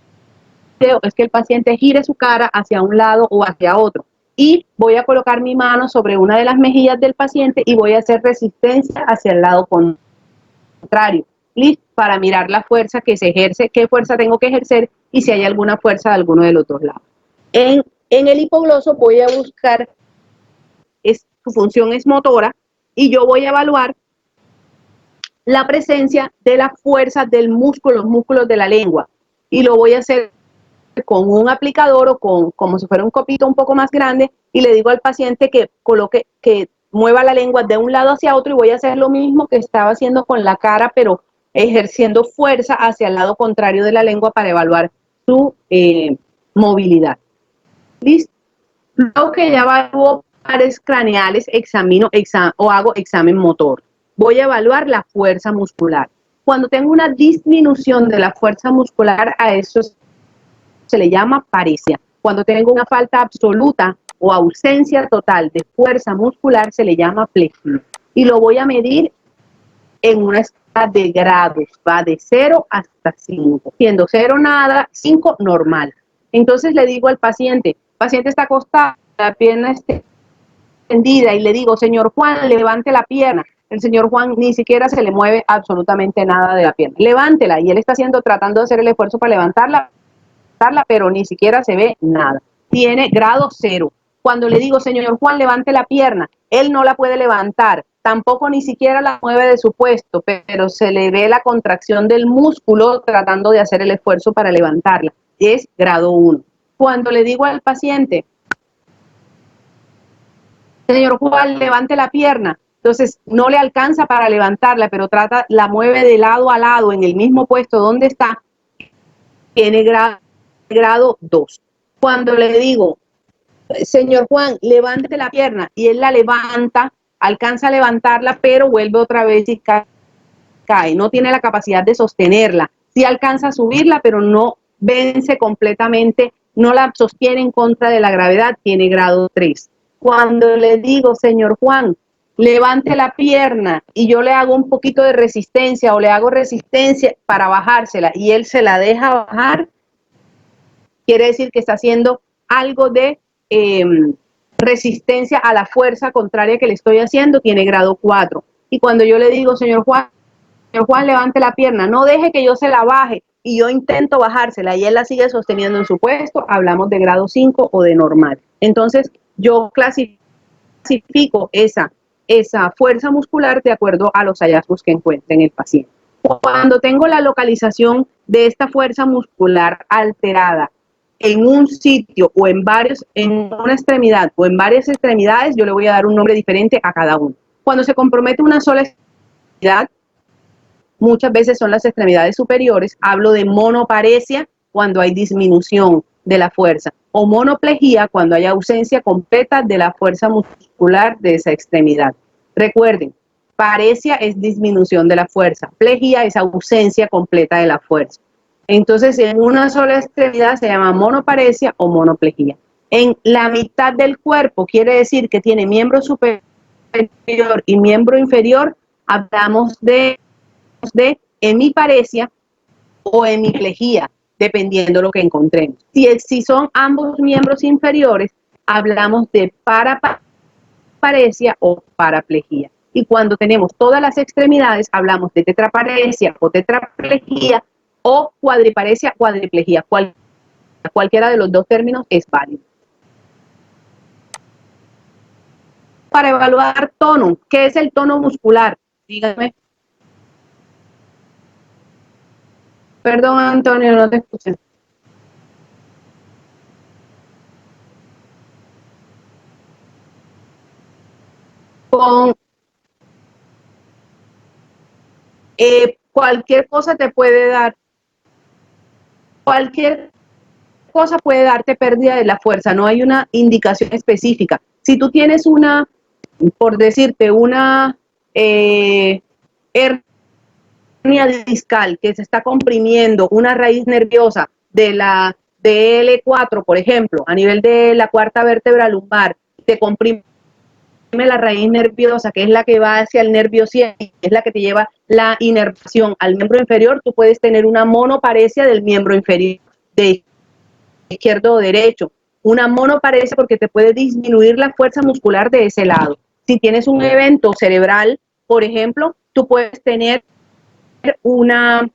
es que el paciente gire su cara hacia un lado o hacia otro. Y voy a colocar mi mano sobre una de las mejillas del paciente y voy a hacer resistencia hacia el lado contrario. ¿Listo? Para mirar la fuerza que se ejerce, qué fuerza tengo que ejercer y si hay alguna fuerza de alguno de los dos lados. En el hipogloso voy a buscar, su función es motora, y yo voy a evaluar la presencia de la fuerza del músculo, los músculos de la lengua. Y lo voy a hacer con un aplicador o como si fuera un copito un poco más grande, y le digo al paciente que coloque, que mueva la lengua de un lado hacia otro, y voy a hacer lo mismo que estaba haciendo con la cara, pero ejerciendo fuerza hacia el lado contrario de la lengua para evaluar su movilidad. ¿Listo? Luego que ya evalúo pares craneales, examino o hago examen motor. Voy a evaluar la fuerza muscular. Cuando tengo una disminución de la fuerza muscular, a eso se le llama paresia. Cuando tengo una falta absoluta o ausencia total de fuerza muscular, se le llama plejía. Y lo voy a medir en una escala de grados, va de 0 hasta 5, siendo 0 nada, 5 normal. Entonces le digo al paciente, el paciente está acostado, la pierna está extendida, y le digo, señor Juan, levante la pierna. El señor Juan ni siquiera se le mueve absolutamente nada de la pierna. Levántela, y él está tratando de hacer el esfuerzo para levantarla, pero ni siquiera se ve nada. Tiene grado 0. Cuando le digo, señor Juan, levante la pierna, él no la puede levantar, tampoco ni siquiera la mueve de su puesto, pero se le ve la contracción del músculo tratando de hacer el esfuerzo para levantarla. Es grado 1. Cuando le digo al paciente, señor Juan, levante la pierna, entonces no le alcanza para levantarla, pero la mueve de lado a lado en el mismo puesto donde está, tiene grado 2. Cuando le digo, señor Juan, levante la pierna, y él la levanta, alcanza a levantarla, pero vuelve otra vez y cae. No tiene la capacidad de sostenerla. Sí alcanza a subirla, pero no vence completamente, no la sostiene en contra de la gravedad, tiene grado 3. Cuando le digo, señor Juan, levante la pierna, y yo le hago un poquito de resistencia o le hago resistencia para bajársela y él se la deja bajar, quiere decir que está haciendo algo de resistencia a la fuerza contraria que le estoy haciendo, tiene grado 4. Y cuando yo le digo, señor Juan, levante la pierna, no deje que yo se la baje, y yo intento bajársela y él la sigue sosteniendo en su puesto, hablamos de grado 5 o de normal. Entonces, yo clasifico esa fuerza muscular de acuerdo a los hallazgos que encuentre en el paciente. Cuando tengo la localización de esta fuerza muscular alterada en un sitio o en una extremidad o en varias extremidades, yo le voy a dar un nombre diferente a cada uno. Cuando se compromete una sola extremidad, muchas veces son las extremidades superiores, hablo de monoparesia cuando hay disminución de la fuerza, o monoplejía cuando hay ausencia completa de la fuerza muscular de esa extremidad. Recuerden, paresia es disminución de la fuerza, plejía es ausencia completa de la fuerza. Entonces, en una sola extremidad se llama monoparesia o monoplejía. En la mitad del cuerpo quiere decir que tiene miembro superior y miembro inferior, hablamos de hemiparesia o hemiplejía, dependiendo de lo que encontremos. Si son ambos miembros inferiores, hablamos de paraparesia o paraplejía. Y cuando tenemos todas las extremidades, hablamos de tetraparesia o tetraplejía o cuadriparesia, cuadriplejía. Cualquiera de los dos términos es válido. Para evaluar tono, ¿qué es el tono muscular? Dígame. Perdón, Antonio, no te escuché. con cualquier cosa te puede dar, cualquier cosa puede darte pérdida de la fuerza, no hay una indicación específica. Si tú tienes una, por decirte, una hernia discal que se está comprimiendo una raíz nerviosa de la L4, por ejemplo, a nivel de la cuarta vértebra lumbar, te comprime la raíz nerviosa, que es la que va hacia el nervio ciático, es la que te lleva la inervación al miembro inferior, tú puedes tener una monoparesia del miembro inferior, de izquierdo o derecho. Una monoparesia porque te puede disminuir la fuerza muscular de ese lado. Si tienes un evento cerebral, por ejemplo, tú puedes tener una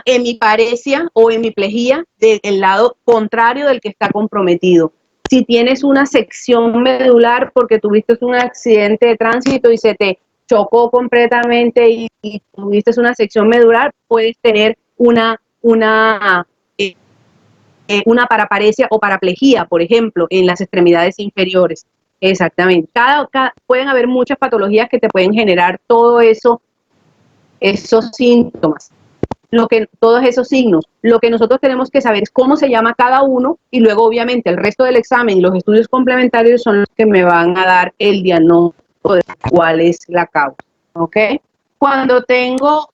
hemiparesia o hemiplegia del lado contrario del que está comprometido. Si tienes una sección medular porque tuviste un accidente de tránsito y se te chocó completamente y tuviste una sección medular, puedes tener una paraparesia o paraplegia, por ejemplo, en las extremidades inferiores. Exactamente. Pueden haber muchas patologías que te pueden generar todo eso, esos síntomas. Todos esos signos. Lo que nosotros tenemos que saber es cómo se llama cada uno y luego obviamente el resto del examen y los estudios complementarios son los que me van a dar el diagnóstico de cuál es la causa. ¿Ok? Cuando tengo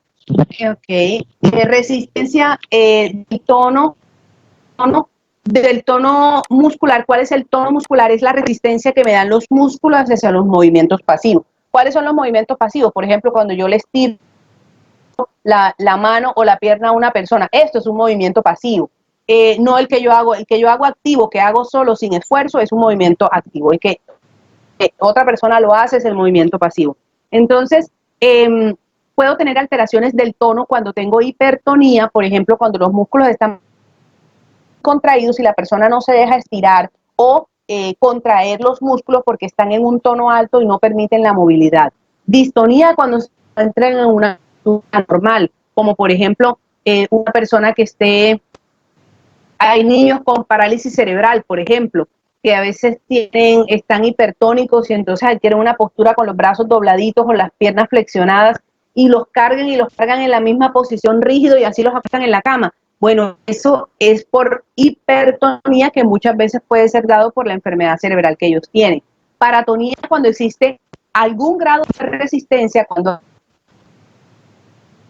resistencia del tono muscular, ¿cuál es el tono muscular? Es la resistencia que me dan los músculos hacia los movimientos pasivos. ¿Cuáles son los movimientos pasivos? Por ejemplo, cuando yo les tiro la mano o la pierna a una persona, esto es un movimiento pasivo. No el que yo hago activo, que hago solo sin esfuerzo, es un movimiento activo. El que otra persona lo hace es el movimiento pasivo. Entonces, puedo tener alteraciones del tono cuando tengo hipertonía, por ejemplo, cuando los músculos están contraídos y la persona no se deja estirar o contraer los músculos porque están en un tono alto y no permiten la movilidad. Distonía cuando se encuentran en una normal, como por ejemplo una persona que hay niños con parálisis cerebral, por ejemplo, que a veces están hipertónicos y entonces adquieren una postura con los brazos dobladitos o las piernas flexionadas y los cargan en la misma posición rígido y así los acuestan en la cama. Bueno, eso es por hipertonía que muchas veces puede ser dado por la enfermedad cerebral que ellos tienen. Paratonía cuando existe algún grado de resistencia, cuando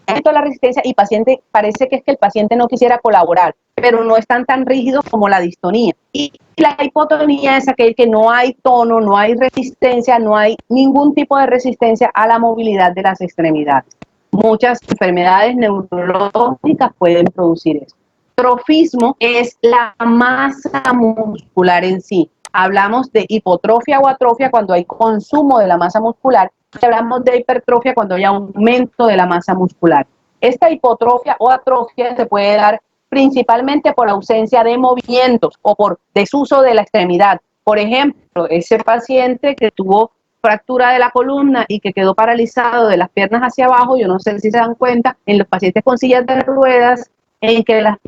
la resistencia y paciente parece que es que el paciente no quisiera colaborar, pero no están tan rígidos como la distonía. Y la hipotonía es aquel que no hay tono, no hay resistencia, no hay ningún tipo de resistencia a la movilidad de las extremidades. Muchas enfermedades neurológicas pueden producir eso. Trofismo es la masa muscular en sí. Hablamos de hipotrofia o atrofia cuando hay consumo de la masa muscular. Hablamos de hipertrofia cuando hay aumento de la masa muscular. Esta hipotrofia o atrofia se puede dar principalmente por ausencia de movimientos o por desuso de la extremidad. Por ejemplo, ese paciente que tuvo fractura de la columna y que quedó paralizado de las piernas hacia abajo, yo no sé si se dan cuenta, en los pacientes con sillas de ruedas, en que las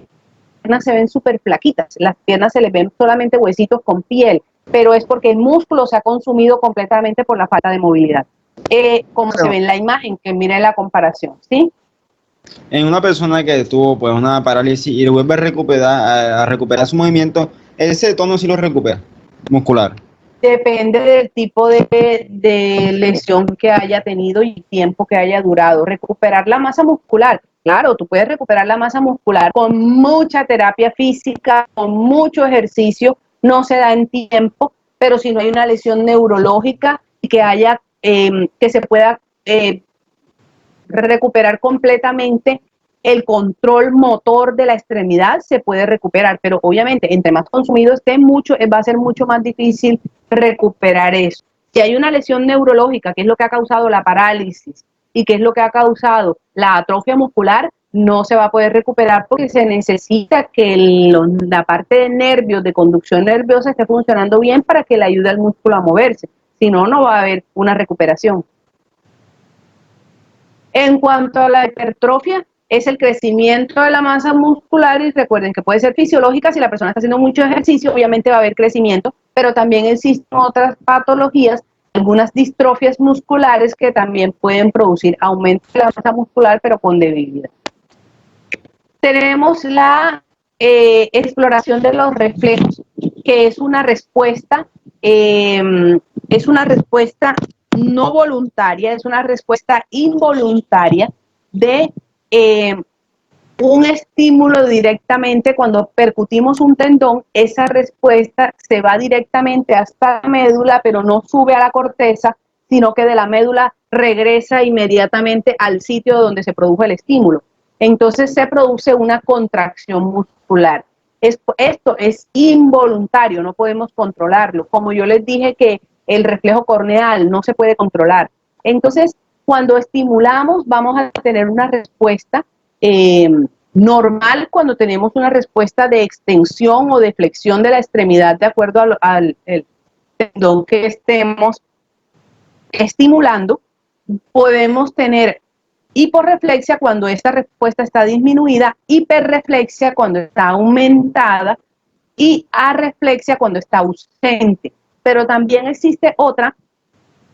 piernas se ven súper flaquitas, las piernas se les ven solamente huesitos con piel, pero es porque el músculo se ha consumido completamente por la falta de movilidad. Como se ve en la imagen, que miren la comparación, ¿sí? En una persona que tuvo pues una parálisis y vuelve a recuperar su movimiento, ese tono sí lo recupera, muscular. Depende del tipo de lesión que haya tenido y el tiempo que haya durado. Recuperar la masa muscular, claro, tú puedes recuperar la masa muscular con mucha terapia física, con mucho ejercicio, no se da en tiempo, pero si no hay una lesión neurológica y que haya que se pueda recuperar completamente el control motor de la extremidad, se puede recuperar, pero obviamente entre más consumido esté mucho, va a ser mucho más difícil recuperar eso. Si hay una lesión neurológica, que es lo que ha causado la parálisis y que es lo que ha causado la atrofia muscular, no se va a poder recuperar porque se necesita que la parte de nervios, de conducción nerviosa esté funcionando bien para que le ayude al músculo a moverse. Si no, no va a haber una recuperación. En cuanto a la hipertrofia, es el crecimiento de la masa muscular y recuerden que puede ser fisiológica, si la persona está haciendo mucho ejercicio, obviamente va a haber crecimiento, pero también existen otras patologías algunas distrofias musculares que también pueden producir aumento de la masa muscular, pero con debilidad. Tenemos la exploración de los reflejos, que es una respuesta no voluntaria, es una respuesta involuntaria de un estímulo directamente. Cuando percutimos un tendón, esa respuesta se va directamente hasta la médula, pero no sube a la corteza, sino que de la médula regresa inmediatamente al sitio donde se produjo el estímulo. Entonces se produce una contracción muscular. Esto es involuntario, no podemos controlarlo. Como yo les dije que el reflejo corneal no se puede controlar. Entonces, cuando estimulamos, vamos a tener una respuesta normal cuando tenemos una respuesta de extensión o de flexión de la extremidad de acuerdo al tendón que estemos estimulando. Podemos tener hiporreflexia cuando esta respuesta está disminuida, hiperreflexia cuando está aumentada y arreflexia cuando está ausente. Pero también existe otra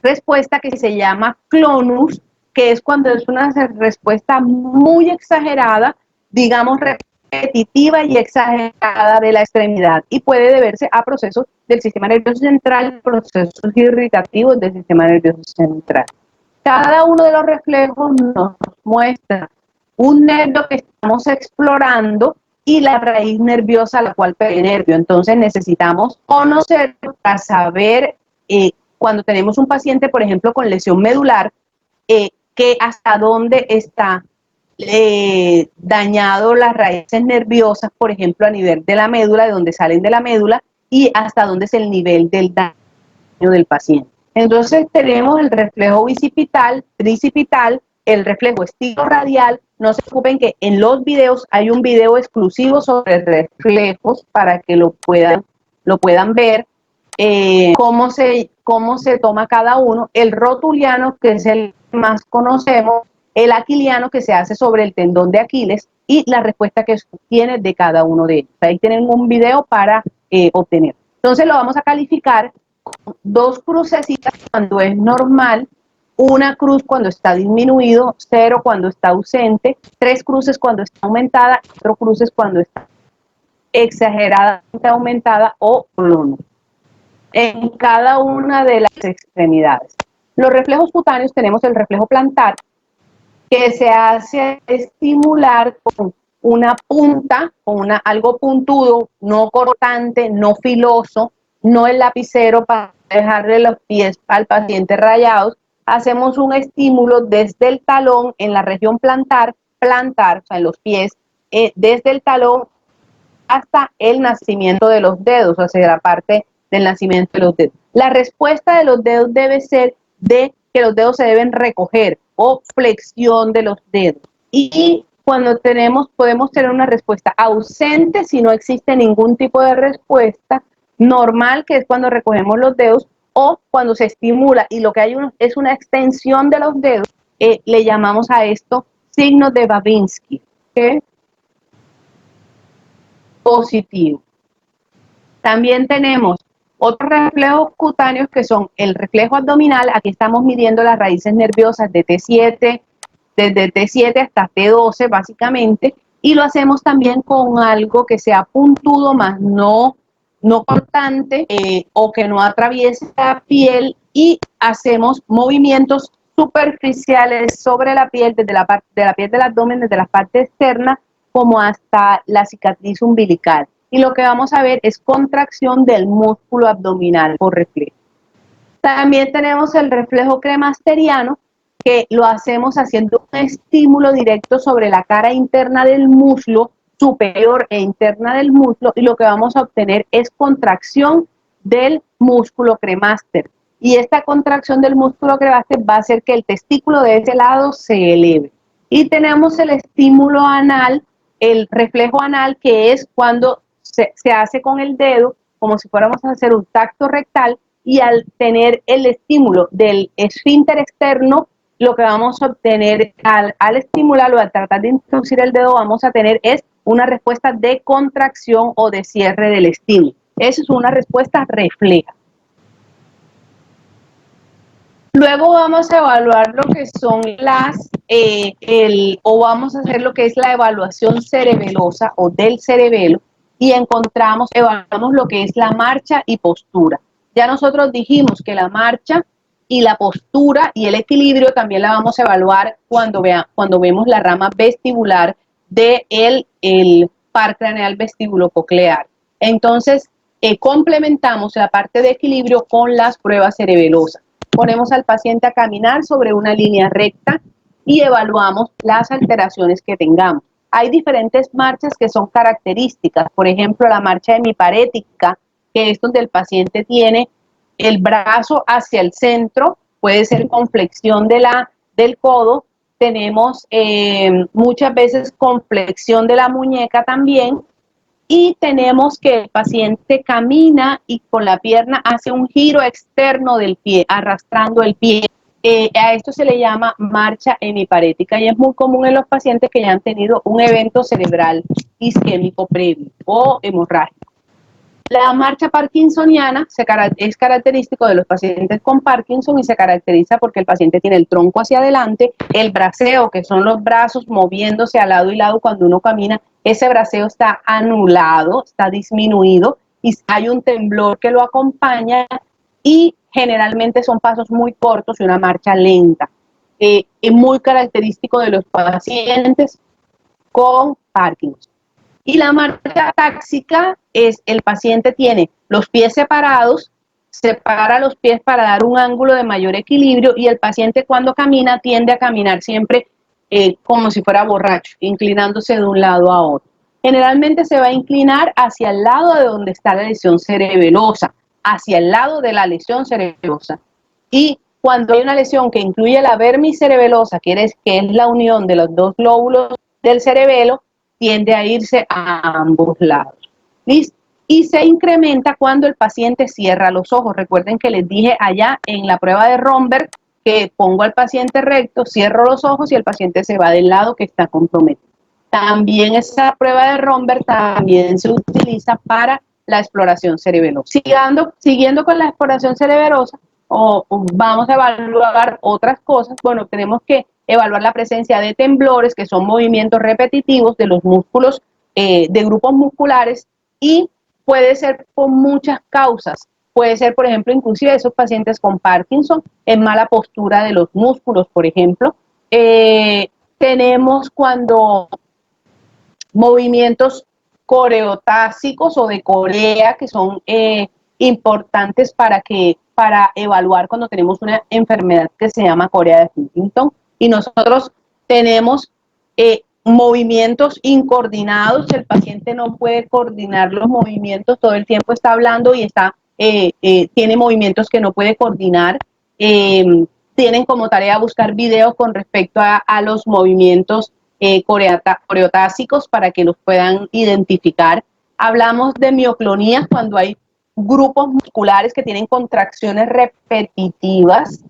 respuesta que se llama clonus, que es cuando es una respuesta muy exagerada, digamos repetitiva y exagerada de la extremidad, y puede deberse a procesos del sistema nervioso central, procesos irritativos del sistema nervioso central. Cada uno de los reflejos nos muestra un nervio que estamos explorando y la raíz nerviosa a la cual pega nervio. Entonces necesitamos conocer para saber cuando tenemos un paciente, por ejemplo, con lesión medular, que hasta dónde está dañado las raíces nerviosas, por ejemplo, a nivel de la médula, de donde salen de la médula, y hasta dónde es el nivel del daño del paciente. Entonces tenemos el reflejo bicipital, tricipital, el reflejo estioradial. No se preocupen que en los videos hay un video exclusivo sobre reflejos para que lo puedan ver, cómo se toma cada uno. El rotuliano, que es el que más conocemos, el aquiliano, que se hace sobre el tendón de Aquiles, y la respuesta que tiene de cada uno de ellos. Ahí tienen un video para obtener. Entonces lo vamos a calificar con 2 crucecitas cuando es normal, 1 cruz cuando está disminuido, 0 cuando está ausente, 3 cruces cuando está aumentada, 4 cruces cuando está exageradamente aumentada o clonus en cada una de las extremidades. Los reflejos cutáneos, tenemos el reflejo plantar, que se hace estimular con una punta, con algo puntudo, no cortante, no filoso, no el lapicero para dejarle los pies al paciente rayados. Hacemos un estímulo desde el talón en la región plantar, o sea, en los pies, desde el talón hasta el nacimiento de los dedos, o sea, la parte del nacimiento de los dedos. La respuesta de los dedos debe ser de que los dedos se deben recoger o flexión de los dedos. Y cuando podemos tener una respuesta ausente si no existe ningún tipo de respuesta, normal, que es cuando recogemos los dedos, o cuando se estimula y lo que hay es una extensión de los dedos, le llamamos a esto signos de Babinski, ¿okay? Positivo. También tenemos otros reflejos cutáneos que son el reflejo abdominal. Aquí estamos midiendo las raíces nerviosas de T7, desde T7 hasta T12 básicamente, y lo hacemos también con algo que sea puntudo más no cortante, o que no atraviese la piel, y hacemos movimientos superficiales sobre la piel, desde la parte de la piel del abdomen, desde la parte externa como hasta la cicatriz umbilical. Y lo que vamos a ver es contracción del músculo abdominal por reflejo. También tenemos el reflejo cremasteriano, que lo hacemos haciendo un estímulo directo sobre la cara interna del muslo, superior e interna del muslo, y lo que vamos a obtener es contracción del músculo cremaster. Y esta contracción del músculo cremaster va a hacer que el testículo de ese lado se eleve. Y tenemos el estímulo anal, el reflejo anal, que es cuando se hace con el dedo, como si fuéramos a hacer un tacto rectal, y al tener el estímulo del esfínter externo, lo que vamos a obtener al estimularlo, al tratar de introducir el dedo, vamos a tener es una respuesta de contracción o de cierre del estímulo. Eso es una respuesta refleja. Luego vamos a evaluar lo que son vamos a hacer lo que es la evaluación cerebelosa o del cerebelo y evaluamos lo que es la marcha y postura. Ya nosotros dijimos que la marcha y la postura y el equilibrio también la vamos a evaluar cuando vemos la rama vestibular del par craneal vestíbulo-coclear. Entonces, complementamos la parte de equilibrio con las pruebas cerebelosas. Ponemos al paciente a caminar sobre una línea recta y evaluamos las alteraciones que tengamos. Hay diferentes marchas que son características, por ejemplo, la marcha hemiparética, que es donde el paciente tiene el brazo hacia el centro, puede ser con flexión del codo, tenemos muchas veces con flexión de la muñeca también, y tenemos que el paciente camina y con la pierna hace un giro externo del pie, arrastrando el pie. A esto se le llama marcha hemiparética y es muy común en los pacientes que ya han tenido un evento cerebral isquémico previo o hemorrágico. La marcha parkinsoniana es característico de los pacientes con Parkinson y se caracteriza porque el paciente tiene el tronco hacia adelante, el braceo, que son los brazos moviéndose a lado y lado cuando uno camina, ese braceo está anulado, está disminuido y hay un temblor que lo acompaña y generalmente son pasos muy cortos y una marcha lenta. Es muy característico de los pacientes con Parkinson. Y la marcha táxica es el paciente tiene los pies separados, separa los pies para dar un ángulo de mayor equilibrio y el paciente cuando camina tiende a caminar siempre como si fuera borracho, inclinándose de un lado a otro. Generalmente se va a inclinar hacia el lado de donde está la lesión cerebelosa, hacia el lado de la lesión cerebelosa. Y cuando hay una lesión que incluye la vermis cerebelosa, que es la unión de los dos lóbulos del cerebelo, tiende a irse a ambos lados. ¿Listo? Y se incrementa cuando el paciente cierra los ojos. Recuerden que les dije allá en la prueba de Romberg que pongo al paciente recto, cierro los ojos y el paciente se va del lado que está comprometido. También esa prueba de Romberg también se utiliza para la exploración cerebelosa. Siguiendo con la exploración cerebelosa, vamos a evaluar otras cosas. Bueno, tenemos que evaluar la presencia de temblores, que son movimientos repetitivos de los músculos, de grupos musculares, y puede ser por muchas causas. Puede ser, por ejemplo, inclusive esos pacientes con Parkinson, en mala postura de los músculos, por ejemplo. Tenemos cuando movimientos coreotásicos o de corea, que son importantes para evaluar cuando tenemos una enfermedad que se llama corea de Huntington. Y nosotros tenemos movimientos incoordinados, el paciente no puede coordinar los movimientos, todo el tiempo está hablando y tiene movimientos que no puede coordinar. Tienen como tarea buscar videos con respecto a los movimientos coreotásicos para que los puedan identificar. Hablamos de mioclonías cuando hay grupos musculares que tienen contracciones repetitivas.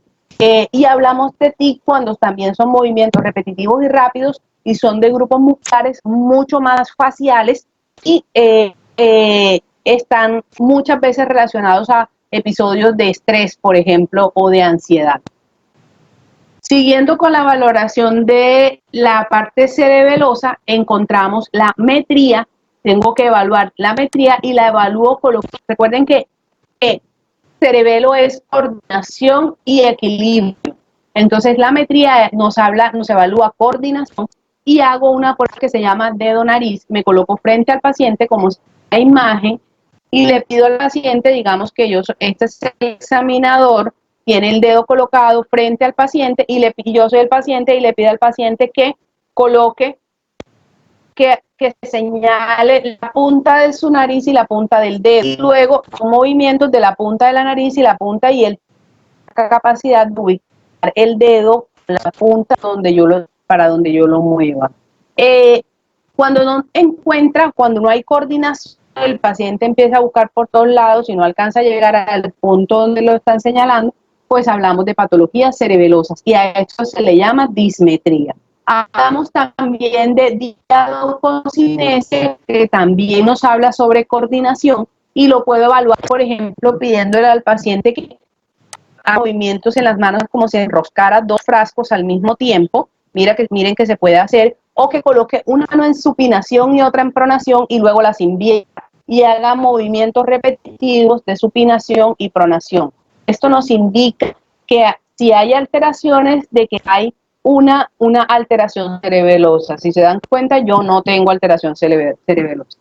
Y hablamos de TIC cuando también son movimientos repetitivos y rápidos y son de grupos musculares mucho más faciales y están muchas veces relacionados a episodios de estrés, por ejemplo, o de ansiedad. Siguiendo con la valoración de la parte cerebelosa, encontramos la metría. Tengo que evaluar la metría y la evalúo con recuerden que cerebelo es coordinación y equilibrio. Entonces la metría nos evalúa coordinación y hago una prueba que se llama dedo nariz. Me coloco frente al paciente como la imagen y le pido al paciente, digamos que este es el examinador, tiene el dedo colocado frente al paciente y yo soy el paciente y le pido al paciente que coloque, que señale la punta de su nariz y la punta del dedo. Y luego movimientos de la punta de la nariz y la punta y la capacidad de ubicar el dedo, la punta para donde yo lo mueva. Cuando no hay coordinación, el paciente empieza a buscar por todos lados y no alcanza a llegar al punto donde lo están señalando, pues hablamos de patologías cerebelosas y a esto se le llama dismetría. Hablamos también de diadococinese, que también nos habla sobre coordinación y lo puedo evaluar, por ejemplo, pidiéndole al paciente que movimientos en las manos como si enroscara dos frascos al mismo tiempo. Miren que se puede hacer, o que coloque una mano en supinación y otra en pronación y luego las invierta y haga movimientos repetitivos de supinación y pronación. Esto nos indica que si hay alteraciones, de que hay una alteración cerebelosa. Si se dan cuenta, yo no tengo alteración cerebelosa.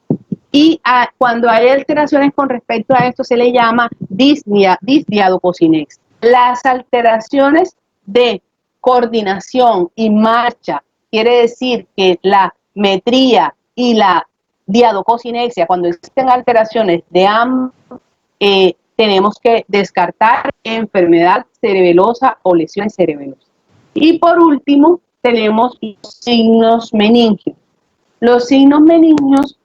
Y cuando hay alteraciones con respecto a esto, se le llama disdiadococinexia. Las alteraciones de coordinación y marcha, quiere decir que la metría y la diadococinexia, cuando existen alteraciones de ambos, tenemos que descartar enfermedad cerebelosa o lesiones cerebelosas. Y por último, tenemos los signos meningios. Los signos meningios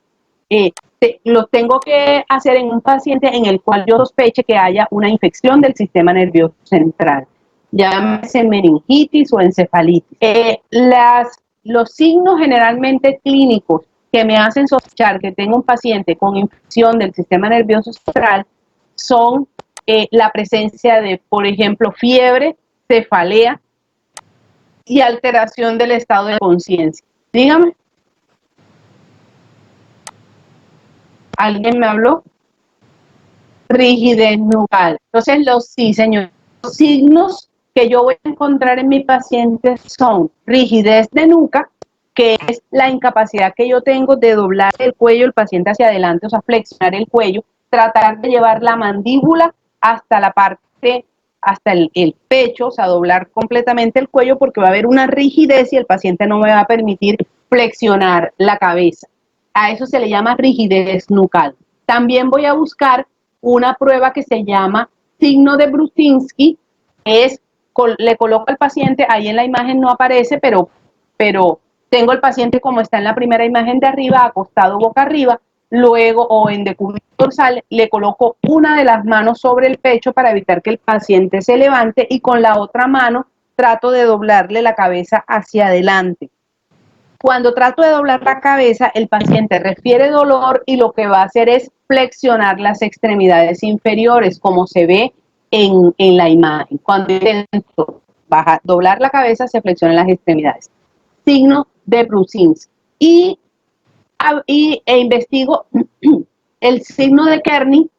los tengo que hacer en un paciente en el cual yo sospeche que haya una infección del sistema nervioso central, llámese meningitis o encefalitis. Los signos generalmente clínicos que me hacen sospechar que tengo un paciente con infección del sistema nervioso central son la presencia de, por ejemplo, fiebre, cefalea y alteración del estado de conciencia. Dígame. ¿Alguien me habló? Rigidez nucal. Entonces, los signos que yo voy a encontrar en mi paciente son rigidez de nuca, que es la incapacidad que yo tengo de doblar el cuello del paciente hacia adelante, o sea, flexionar el cuello, tratar de llevar la mandíbula hasta la parte, hasta el pecho, o sea, doblar completamente el cuello, porque va a haber una rigidez y el paciente no me va a permitir flexionar la cabeza. A eso se le llama rigidez nucal. También voy a buscar una prueba que se llama signo de Brudzinski, que le coloco al paciente, ahí en la imagen no aparece, pero tengo el paciente como está en la primera imagen de arriba, acostado boca arriba, luego o en decúbito dorsal, le coloco una de las manos sobre el pecho para evitar que el paciente se levante y con la otra mano trato de doblarle la cabeza hacia adelante. Cuando trato de doblar la cabeza, el paciente refiere dolor y lo que va a hacer es flexionar las extremidades inferiores, como se ve en la imagen. Cuando intento doblar la cabeza, se flexionan las extremidades. Signo de Brudzinski. E investigo el signo de Kearney,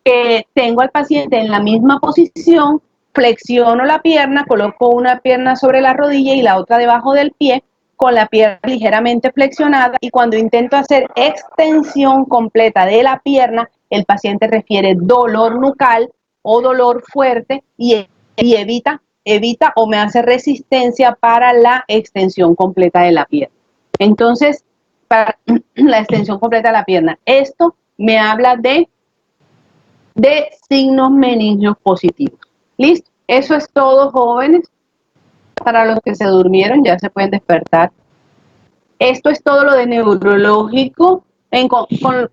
que tengo al paciente en la misma posición, flexiono la pierna, coloco una pierna sobre la rodilla y la otra debajo del pie, con la pierna ligeramente flexionada, y cuando intento hacer extensión completa de la pierna, el paciente refiere dolor nucal o dolor fuerte y evita o me hace resistencia para la extensión completa de la pierna. Entonces, para la extensión completa de la pierna, esto me habla de signos meningios positivos. ¿Listo? Eso es todo, jóvenes. Para los que se durmieron, ya se pueden despertar. Esto es todo lo de neurológico. Con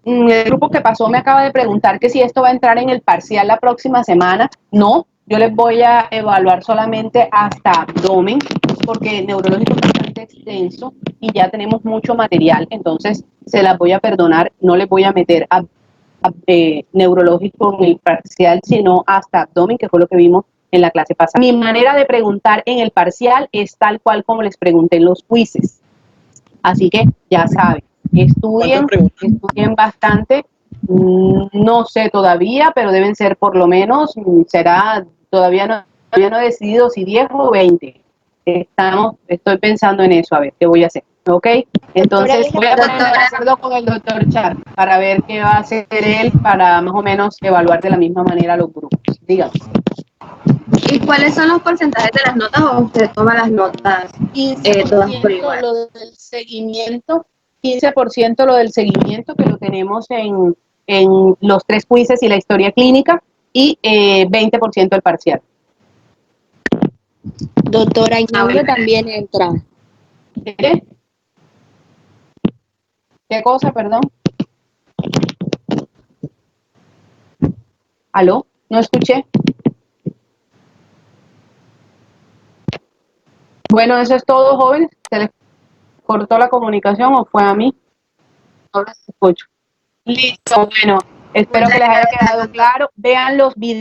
el grupo que pasó me acaba de preguntar que si esto va a entrar en el parcial la próxima semana. No, yo les voy a evaluar solamente hasta abdomen, porque el neurológico es bastante extenso y ya tenemos mucho material, entonces se las voy a perdonar, no les voy a meter a neurológico en el parcial, sino hasta abdomen, que fue lo que vimos en la clase pasada. Mi manera de preguntar en el parcial es tal cual como les pregunté en los quizzes. Así que ya saben, estudien bastante. No sé todavía, pero deben ser por lo menos, todavía no he decidido si 10 o 20. Estoy pensando en eso, a ver qué voy a hacer. ¿Ok? Entonces voy a ponerme de acuerdo con el doctor Char para ver qué va a hacer él para más o menos evaluar de la misma manera los grupos. Dígame. ¿Y cuáles son los porcentajes de las notas o usted toma las notas todas por igual? Lo del seguimiento, 15% lo del seguimiento, que lo tenemos en los 3 quizzes y la historia clínica, y 20% el parcial. Doctora, ¿y dónde también entra? ¿Qué cosa, perdón? ¿Aló? No escuché. Bueno, eso es todo, jóvenes. ¿Se les cortó la comunicación o fue a mí? Ahora se escucho. Listo, bueno, espero que les haya quedado claro. Vean los videos.